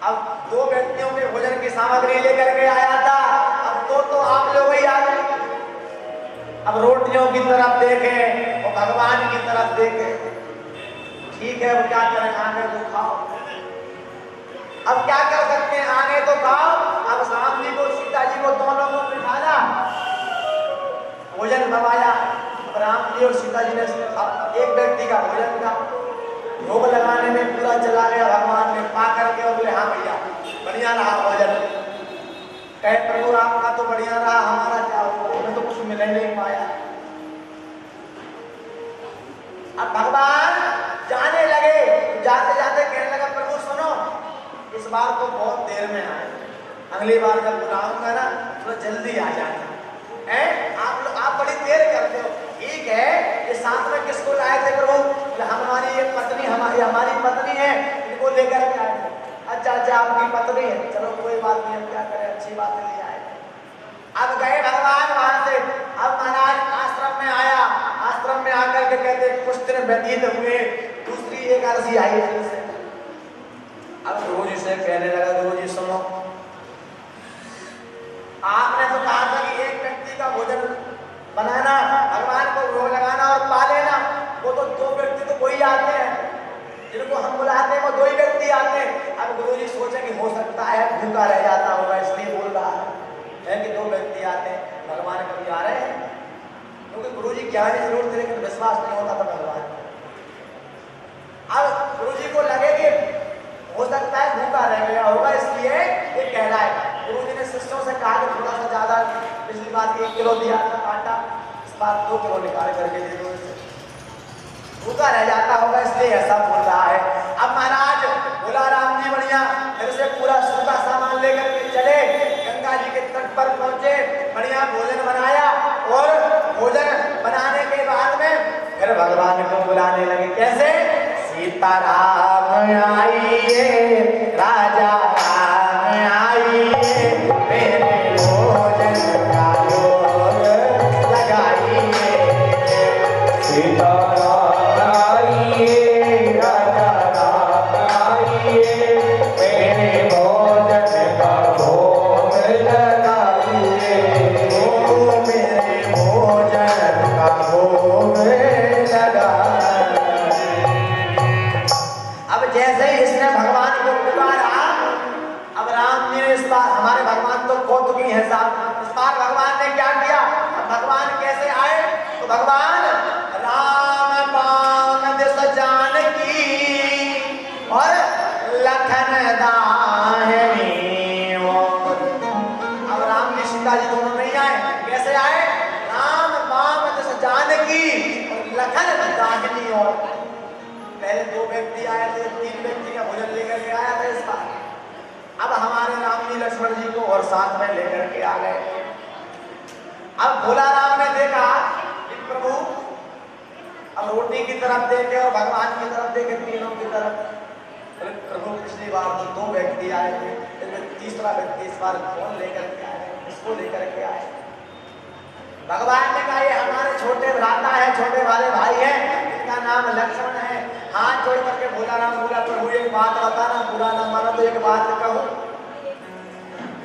अब दो व्यक्तियों के भोजन की सामग्री लेकर के आया था, अब तो आप लोग ही आ गए। अब रोटियों की तरफ देखे और भगवान की तरफ देखे, ठीक है वो क्या करें, आगे तो खाओ। अब क्या कर सकते हैं, आगे तो खाओ। अब राम जी को सीता जी को दोनों को बिठाया, भोजन बनवाया। राम जी और सीता जी ने एक व्यक्ति का भोजन का भोग लगाने में पूरा चला गया। भगवान ने पा करके और बोले हाँ भैया बढ़िया रहा भोजन। कहे प्रभु आपका तो बढ़िया रहा, हमारा क्या हुआ, हमें तो कुछ मिल नहीं पाया। अब भगवान जाने लगे, जाते जाते कहने लगा प्रभु सुनो, इस बार तो बहुत देर में आए, अगली बार जब बुलाऊंगा ना थोड़ा जल्दी आ जाना। आप बड़ी देर करते हो। ठीक है, ये साथ में किसको लाए थे प्रभु? हमारी ये पत्नी, हमारी पत्नी है, इनको लेकर के आए थे। अच्छा अच्छा आपकी पत्नी है, चलो कोई बात नहीं, हम क्या करें, अच्छी बात ले आए। अब गए भगवान वहां से। अब महाराज आश्रम में आया, आश्रम में आकर के कहते कुछ दिन व्यतीत हुए, दूसरी एकादशी आई फिर से। अब गुरु जी से कहने लगा, गुरु जी सुनो, आपने तो कहा था कि एक व्यक्ति का भोजन बनाना, भगवान को भोग लगाना और पा लेना, वो तो दो व्यक्ति तो कोई आते हैं, जिनको हम बुलाते हैं वो दो ही व्यक्ति आते हैं। अब गुरुजी सोचे कि हो सकता है भूखा रह जाता होगा, इसलिए बोल रहा है कि दो व्यक्ति आते हैं, भगवान कभी आ रहे हैं, क्योंकि गुरुजी क्या है जरूर थे लेकिन विश्वास नहीं होता था भगवान। अब गुरुजी को लगे कि हो सकता है भूखा रह गया होगा, इसलिए ये कह रहा है। गुरुजी ने शिष्यों से कहा कि थोड़ा सा ज्यादा, पिछली बार 1 किलो दिया था कांटा, इस बार 2 किलो निकाल करके दे दो, भूखा रह जाता होगा इसलिए ऐसा बोल रहा है। अब महाराज भोला राम जी बढ़िया फिर से पूरा सूखा सामान लेकर के चले, गंगा जी के तट पर पहुंचे, बढ़िया फिर भगवान को बुलाने लगे, कैसे? सीताराम आइए, राजा राम आइए, मेरे भोजन का भोग लगाइए। सीताराम आइए, राजा राम आइए, मेरे भोजन का भोग लगाइए। ओ मेरे भोजन का भोग लगाइए। अब जैसे ही इसने भगवान को पुकारा, अब राम जी ने इस बार, हमारे भगवान तो कौतुकी है साहब, इस बार भगवान ने क्या किया? अब भगवान कैसे आए? तो भगवान राम बाण दिस जानकी और लखन दाहिनी। अब राम जी सीता जी दोनों नहीं आए, कैसे आए? राम बाण दिस जानकी और लखन दाहिनी। और पहले 2 व्यक्ति आए थे, 3 व्यक्ति का भोजन लेकर के आया था इस बार। अब हमारे राम जी लक्ष्मण जी को और साथ में लेकर के आ गए। अब भोला राम ने देखा कि प्रभु, अब रोटी की तरफ देखे और भगवान की तरफ देखे, तीनों की तरफ। प्रभु पिछली बार तो 2 व्यक्ति आए थे, तीसरा व्यक्ति इस बार कौन लेकर के आए? इसको लेकर के आए। भगवान ने कहा ये हमारे छोटे भ्राता है, छोटे वाले भाई हैं, इनका नाम लक्ष्मण है। हाथ जोड़ करके भोला राम बोला, प्रभु एक बात बताना, बुरा ना मानो तो एक बात कहो।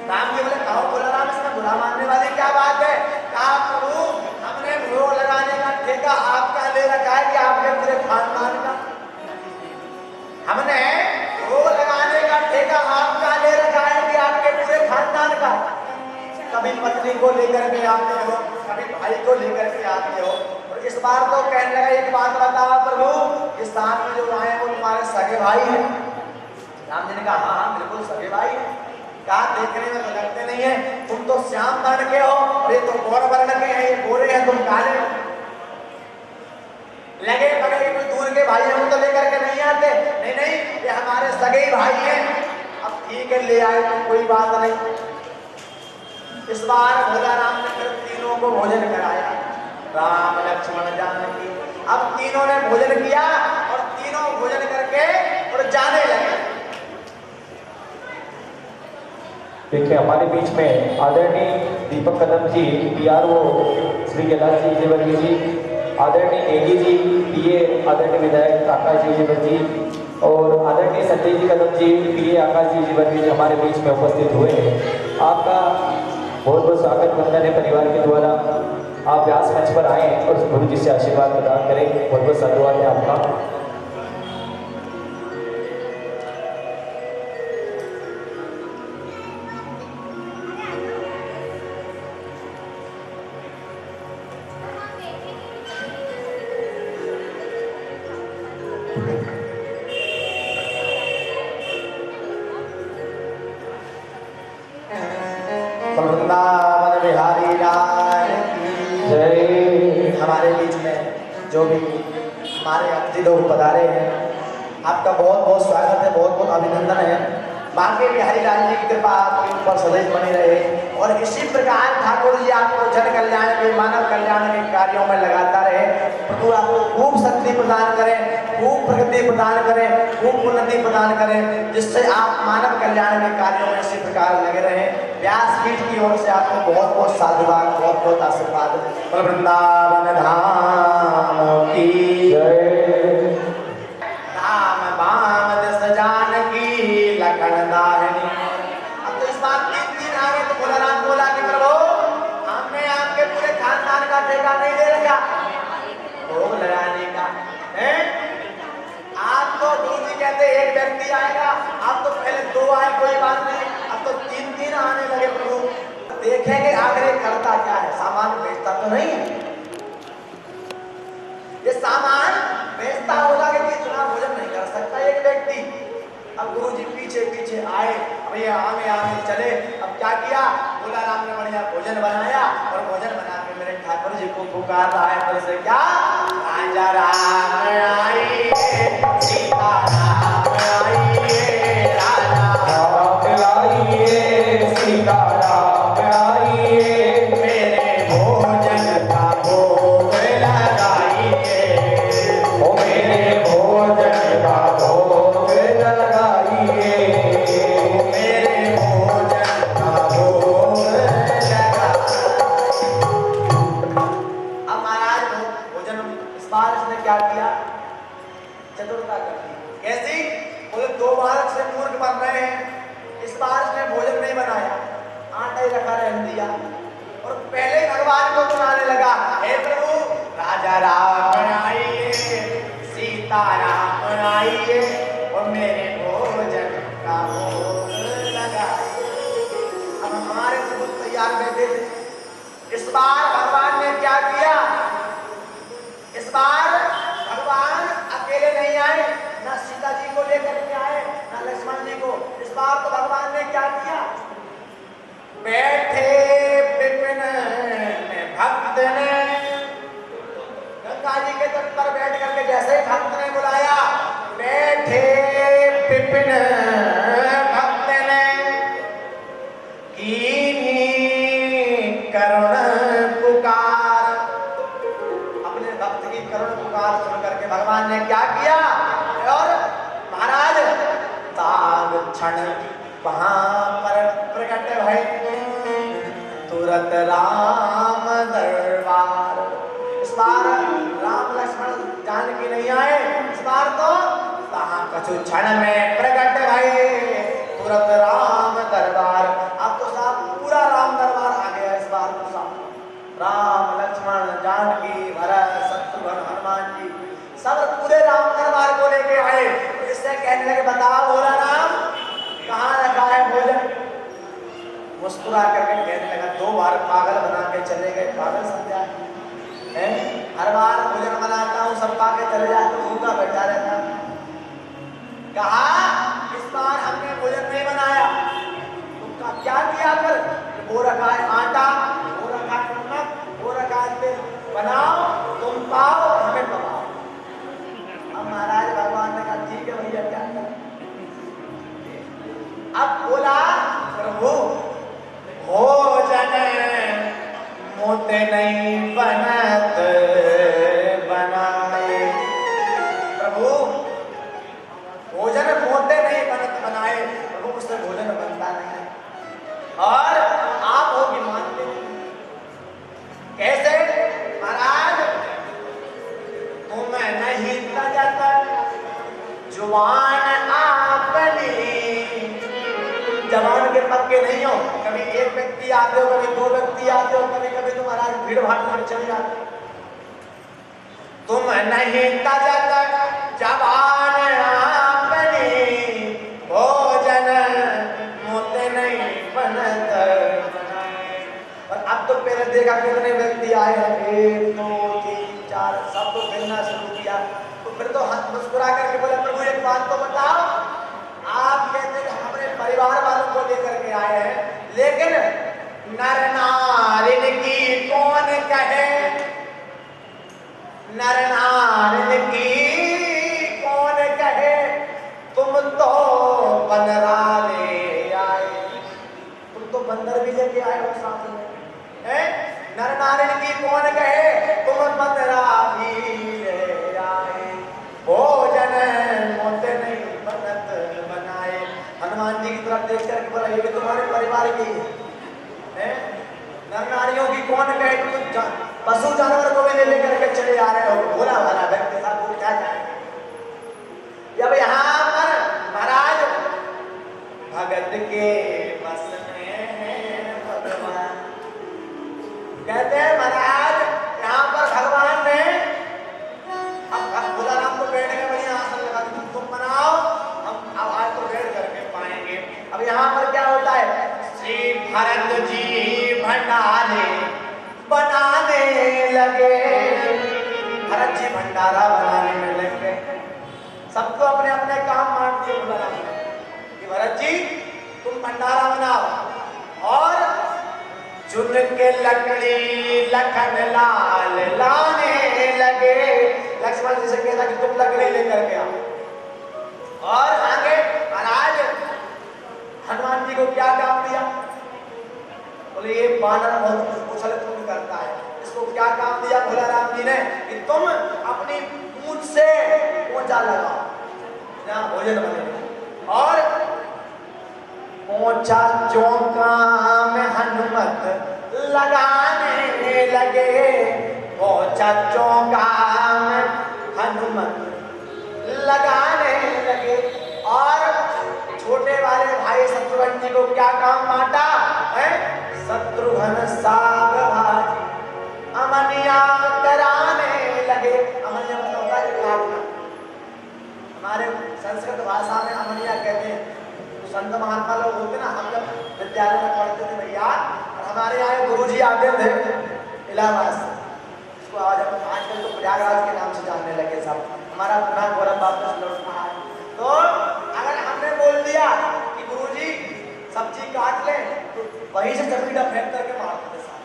राम जी बोले, कहो भोला राम, इसमें बुरा मानने वाली क्या बात है? कहा प्रभु हमने भोग लगाने का ठेका आपका ले रखा है कि आपके पूरे खानदान का? हमने भोग लगाने का ठेका आपका ले रखा है कि आपके पूरे खानदान का? कभी पत्नी को लेकर के आते हो, कभी भाई को लेकर के आते हो, और इस बार तो कहने लगा एक बात बताओ प्रभु, इस साथ में जो आए वो तुम्हारे सगे भाई हैं? राम जी ने कहा हाँ हाँ बिल्कुल सगे भाई हैं। कहा देखने में तो लगते नहीं है, तुम तो श्याम वर्ण के हो और ये तो गौर वर्ण के हैं, ये गोरे हैं तुम काले हो। लगे पगे कोई दूर के भाई हम तो लेकर के नहीं आते, नहीं नहीं ये हमारे सगे भाई हैं। अब ठीक है ले आए तो कोई बात नहीं। इस बार भोला राम ने फिर तीनों को भोजन कराया, राम लक्ष्मण जानकी। अब तीनों ने भोजन किया और तीनों भोजन करके और जाने लगे। देखिए हमारे बीच में आदरणीय दीपक कदम जी, PRO श्री कैलाश जी वर्गी जी, आदरणीय नेगी जी, PA आदरणीय विधायक आकाश जी वर्गी और आदरणीय संजय जी कदम जी, PA आकाश जी वर्गी जी हमारे बीच में उपस्थित हुए हैं। आपका बहुत बहुत स्वागत वंदन है परिवार के द्वारा। आप व्यास मंच पर आए और गुरु जी से आशीर्वाद प्रदान करें। बहुत बहुत साधुवाद है आपका। वृंदावन बिहारी लाल की जय। हमारे बीच में जो भी हमारे अतिथि लोग पधारे हैं, आपका बहुत बहुत स्वागत है, बहुत बहुत अभिनंदन है। बाकी बिहारी लाल जी की कृपा आपके ऊपर सदैव बनी रहे और इसी प्रकार ठाकुर जी आपको जन कल्याण के, मानव कल्याण के कार्यों में लगाता रहे। प्रभु आपको खूब शक्ति प्रदान करें, खूब प्रगति प्रदान करें, खूब उन्नति प्रदान करें, जिससे आप मानव कल्याण के कार्यों में इसी प्रकार लगे रहें। व्यासपीठ की ओर से आपको बहुत बहुत साधुवाद, बहुत बहुत आशीर्वाद। वृंदावन धाम की जय। राम बाम दिस जानकी लखन दाहिनी। अब तो इस बात 3 आ गए तो भोला राम बोला कि प्रभु हमने आपके पूरे खानदान का ठेका नहीं ले रखा भोग लगाने का है। आप तो गुरु जी कहते एक व्यक्ति आएगा, आप तो पहले 2 आए कोई बात नहीं, अब तो 3 आने लगे। प्रभु देखेंगे आखिर करता क्या है, सामान बेचता तो नहीं है, ये सामान बेचता होगा कि इतना भोजन नहीं कर सकता एक व्यक्ति। अब गुरु जी पीछे पीछे आए, भैया आगे आगे चले। अब क्या किया, भोला राम ने बढ़िया भोजन बनाया और भोजन बना के मेरे ठाकुर जी को पुकार रहा है। फिर से क्या, राजा राम आइए, सीता राम आइए, राजा राम आइए, सीता राम आइए, मेरे भोजन का भोग लगाइए। क्या किया? चतुरता कर दी। कैसी? बोले 2 बालक से मूर्ख बन रहे हैं, इस बार उसने भोजन नहीं बनाया, आटा ही रखा रहने दिया और पहले भगवान को सुनाने लगा, हे प्रभु राजा राम आइए, सीता राम आइए और मेरे भोजन का भोग लगाइए। अब हमारे प्रभु तैयार बैठे थे। इस बार भगवान ने क्या किया? इस बार भगवान अकेले नहीं आए, ना सीता जी को लेकर के आए, ना लक्ष्मण जी को। इस बार तो भगवान ने क्या किया? बैठे विपिन भक्त ने, गंगा जी के तट पर बैठ करके जैसे ही भक्त ने बुलाया, बैठे विपिन भक्त ने कीनी करुण पुकार। अपने भक्त की करुण पुकार सुन करके भगवान ने क्या किया? और महाराज ताग क्षण वहां पर प्रकट भय, तुरंत राम दरबार। इस बार राम लक्ष्मण जानकी नहीं आए, इस बार तो वहां कछु क्षण में प्रकट भय, तुरंत राम दरबार। अब तो साहब पूरा राम दरबार आ गया इस बार तो साहब। राम लक्ष्मण जानकी भरत शत्रुघ्न हनुमान जी सब पूरे राम दरबार को लेके आए। इससे कहने लगे, बताओ बोला राम कहाँ रखा है भोजन? मुस्कुरा करके कहने लगा, 2 बार पागल बना के चले गए, पागल समझा है? हर बार भोजन बनाता हूँ, सब पा के चले जाते, भूखा बैठा रहता। कहा इस बार हमने भोजन नहीं बनाया। तुमका क्या किया? कर वो रखा है आटा, वो रखा है नमक, वो रखा है तेल, बनाओ तुम पाओ हमें पकाओ। अब महाराज भगवान ने कहा ठीक है भैया क्या करें? अब बोला, प्रभु भोजन मोते नहीं बनत बनाए। प्रभु भोजन मोते नहीं बनत बनाए, प्रभु मुझसे भोजन बनता नहीं और आप होगी मानते नहीं। कैसे? महाराज तुम नहीं तजत जुबान आपनी, जबान के पक्के नहीं हो। कभी 1 व्यक्ति आते हो, कभी 2 व्यक्ति आते हो, कभी कभी तुम महाराज भीड़ भाड़ में चले जाते। तुम नहीं तजत जबान आपनी, भोजन मोते नहीं बनत। और अब तो पहले देखा कितने व्यक्ति आए हैं, 1 2 3 4 सब तो गिनना शुरू किया। तो फिर तो हाथ मुस्कुरा करके बोले, प्रभु एक बात तो बताओ, आप कहते हैं हमारे परिवार वालों को लेकर के आए हैं, लेकिन नर नारिन की कौन कहे? नर नारिन की कौन कहे? तुम तो बंदरा ले आए, तुम तो बंदर भी लेके आए हो साथ में। नर नारिन की कौन कहे? तुम बंदरा भी ले आए, भोजन मोते नहीं बनत बनाए। हनुमान जी की तरफ देख करके बोला, ये तुम्हारे परिवार की है? नर नारियों की कौन कहे? तुम पशु जानवर को भी ले लेकर के चले आ रहे हो, भोला भाला व्यक्ति साथ वो क्या जाए? जब यहाँ पर महाराज भगत के बस में भगवान कहते हैं, महाराज यहाँ पर भगवान ने अब खुदा राम तो बैठ गए, बढ़िया आसन लगा तुम बनाओ, हम अब आज तो बैठ करके पाएंगे। अब यहाँ पर क्या होता है? श्री भरत जी भंडारे बनाने लगे। भरत जी भंडारा बनाने में लग गए। सबको अपने अपने काम बांट दिए खुदा राम ने कि भरत जी तुम भंडारा बनाओ। और चुन के लकड़ी लखन लाल लाने लगे। लक्ष्मण जी से कहता कि तुम लकड़ी लेकर के आओ। और आगे महाराज हनुमान जी को क्या काम दिया? बोले ये बानर बहुत उछल कूद करता है, इसको क्या काम दिया भोला राम जी ने कि तुम अपनी पूंछ से पोंछा लगाओ, यहाँ भोजन बनेगा। और पोंछा चौका में हनुमत लगाने लगे। पोंछा चौका में लगाने लगे। और छोटे वाले भाई शत्रुघ्न जी को क्या काम बांटा है? शत्रुघ्न साग भाजी अमनिया कराने लगे। अमनिया मतलब होता है काटना। हमारे संस्कृत भाषा में अमनिया कहते हैं। संत महात्मा लोग होते ना, हम जब विद्यालय में पढ़ते थे भैया, और हमारे यहाँ गुरुजी आते थे इलाहाबाद से। इसको आजकल तो प्रयागराज के नाम से जानने लगे सब। हमारा पुनः गौरव वापस लौट रहा है। तो अगर हमने बोल दिया कि गुरुजी सब्जी काट लें, तो वहीं से जमीन फेंक करके मारते थे साहब।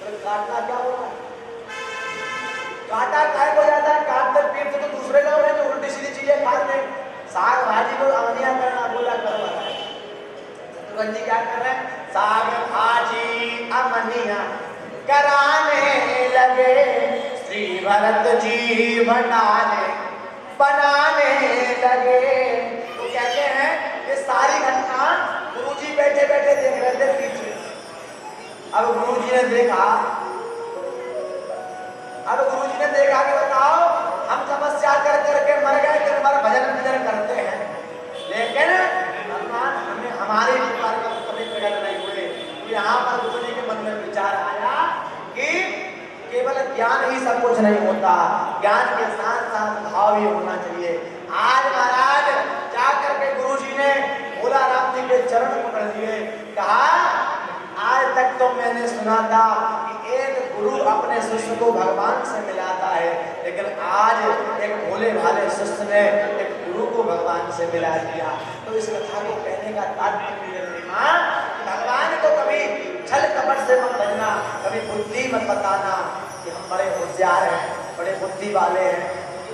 तो काटना क्या होता है? काटा काय को जाता है? काटते पीटते तो दूसरे लोग हैं जो उल्टी सीधी चीजें खाते हैं। साग भाजी को अमनिया करना बोला करो। शत्रुघ्न जी क्या कर रहे हैं? साग भाजी अमनिया कराने लगे। श्री भरत जी बनाने लगे। तो कहते हैं ये सारी घटना गुरुजी बैठे बैठे देख रहे थे पीछे। अब गुरुजी ने देखा कि बताओ हम तपस्या कर करके मर गए, दिन भर भजन करते हैं, लेकिन भगवान हमें हमारे विचार का कभी प्रकट नहीं हुए। तो यहाँ पर गुरुजी के मन में विचार आया कि केवल ज्ञान ही सब कुछ नहीं होता, ज्ञान के साथ साथ भाव भी होना चाहिए। आज महाराज जा करके गुरुजी ने भोला राम जी के चरण पकड़ लिए। कहा आज तक तो मैंने सुना था कि एक गुरु अपने शिष्य को भगवान से मिलाता है, लेकिन आज एक भोले भाले शिष्य ने एक गुरु को भगवान से मिला दिया। तो इस कथा को कहने का तात्पर्य भगवान को कभी छल कपट से मत बनना, कभी बुद्धि मत बताना कि हम बड़े होशियार हैं, बड़े बुद्धि वाले हैं।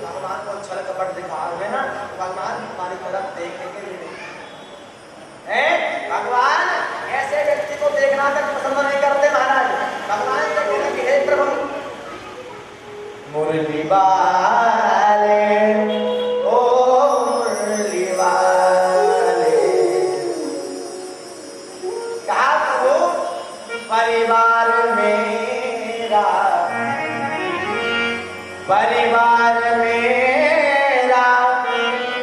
भगवान को छल कपट दिखाओगे ना, भगवान तुम्हारी तरफ देखेंगे भी नहीं। भगवान ऐसे व्यक्ति को देखना तक पसंद नहीं करते महाराज। भगवान से कहते कि हे प्रभु मुरली वाले, ओ मुरली वाले, कहा प्रभु परिवार मेरा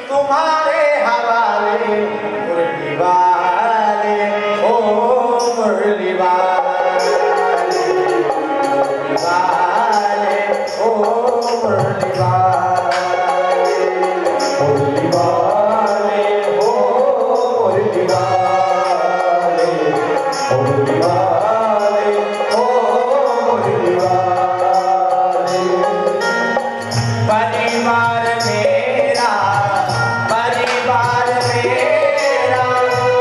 तुम्हारे हवाले। मुरली वाले, ओ मुरली वाले, ओ मुरली वाले, मुरली वाले, ओ मुरली वाले, मुरली वाले, ओ मुरली वाले। परिवार मेरा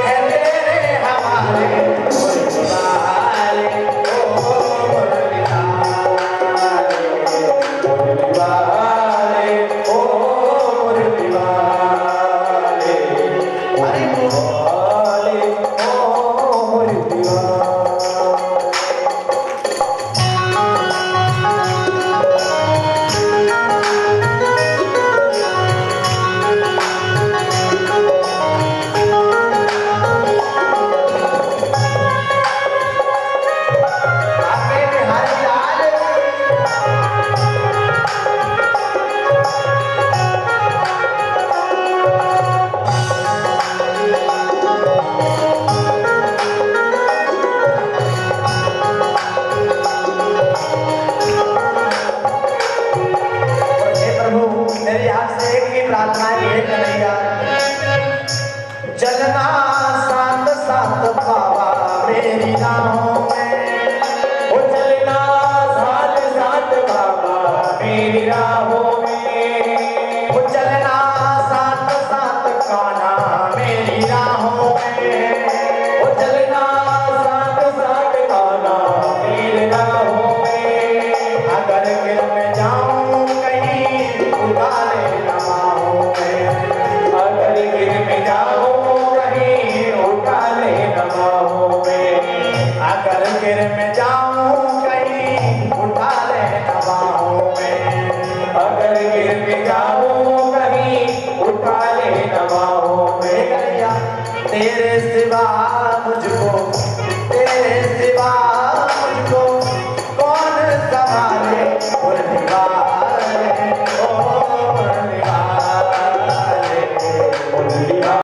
है तेरे हवाले। मुरली वाले, ओ मुरली वाले, मुरली वाले, ओ मुरली वाले, मुरली वाले, ओ मुरली वाले। मेरी आपसे एक ही प्रार्थना है कन्हैया, चलना साथ साथ बाबा मेरी राहों में। वो चलना साथ साथ बाबा मेरी राहों में। वो चलना साथ साथ कान्हा मेरी राहों में। वो चलना साथ साथ कान्हा मेरी राहों में। अगर गिर में जाऊं कहीं उठा लेना बाहों में। अगर गिर में जाऊं कहीं उठा लेना बाहों में। अगर गिर में जाऊं कहीं उठा लेना बाहों में। अगर गिर में जाऊं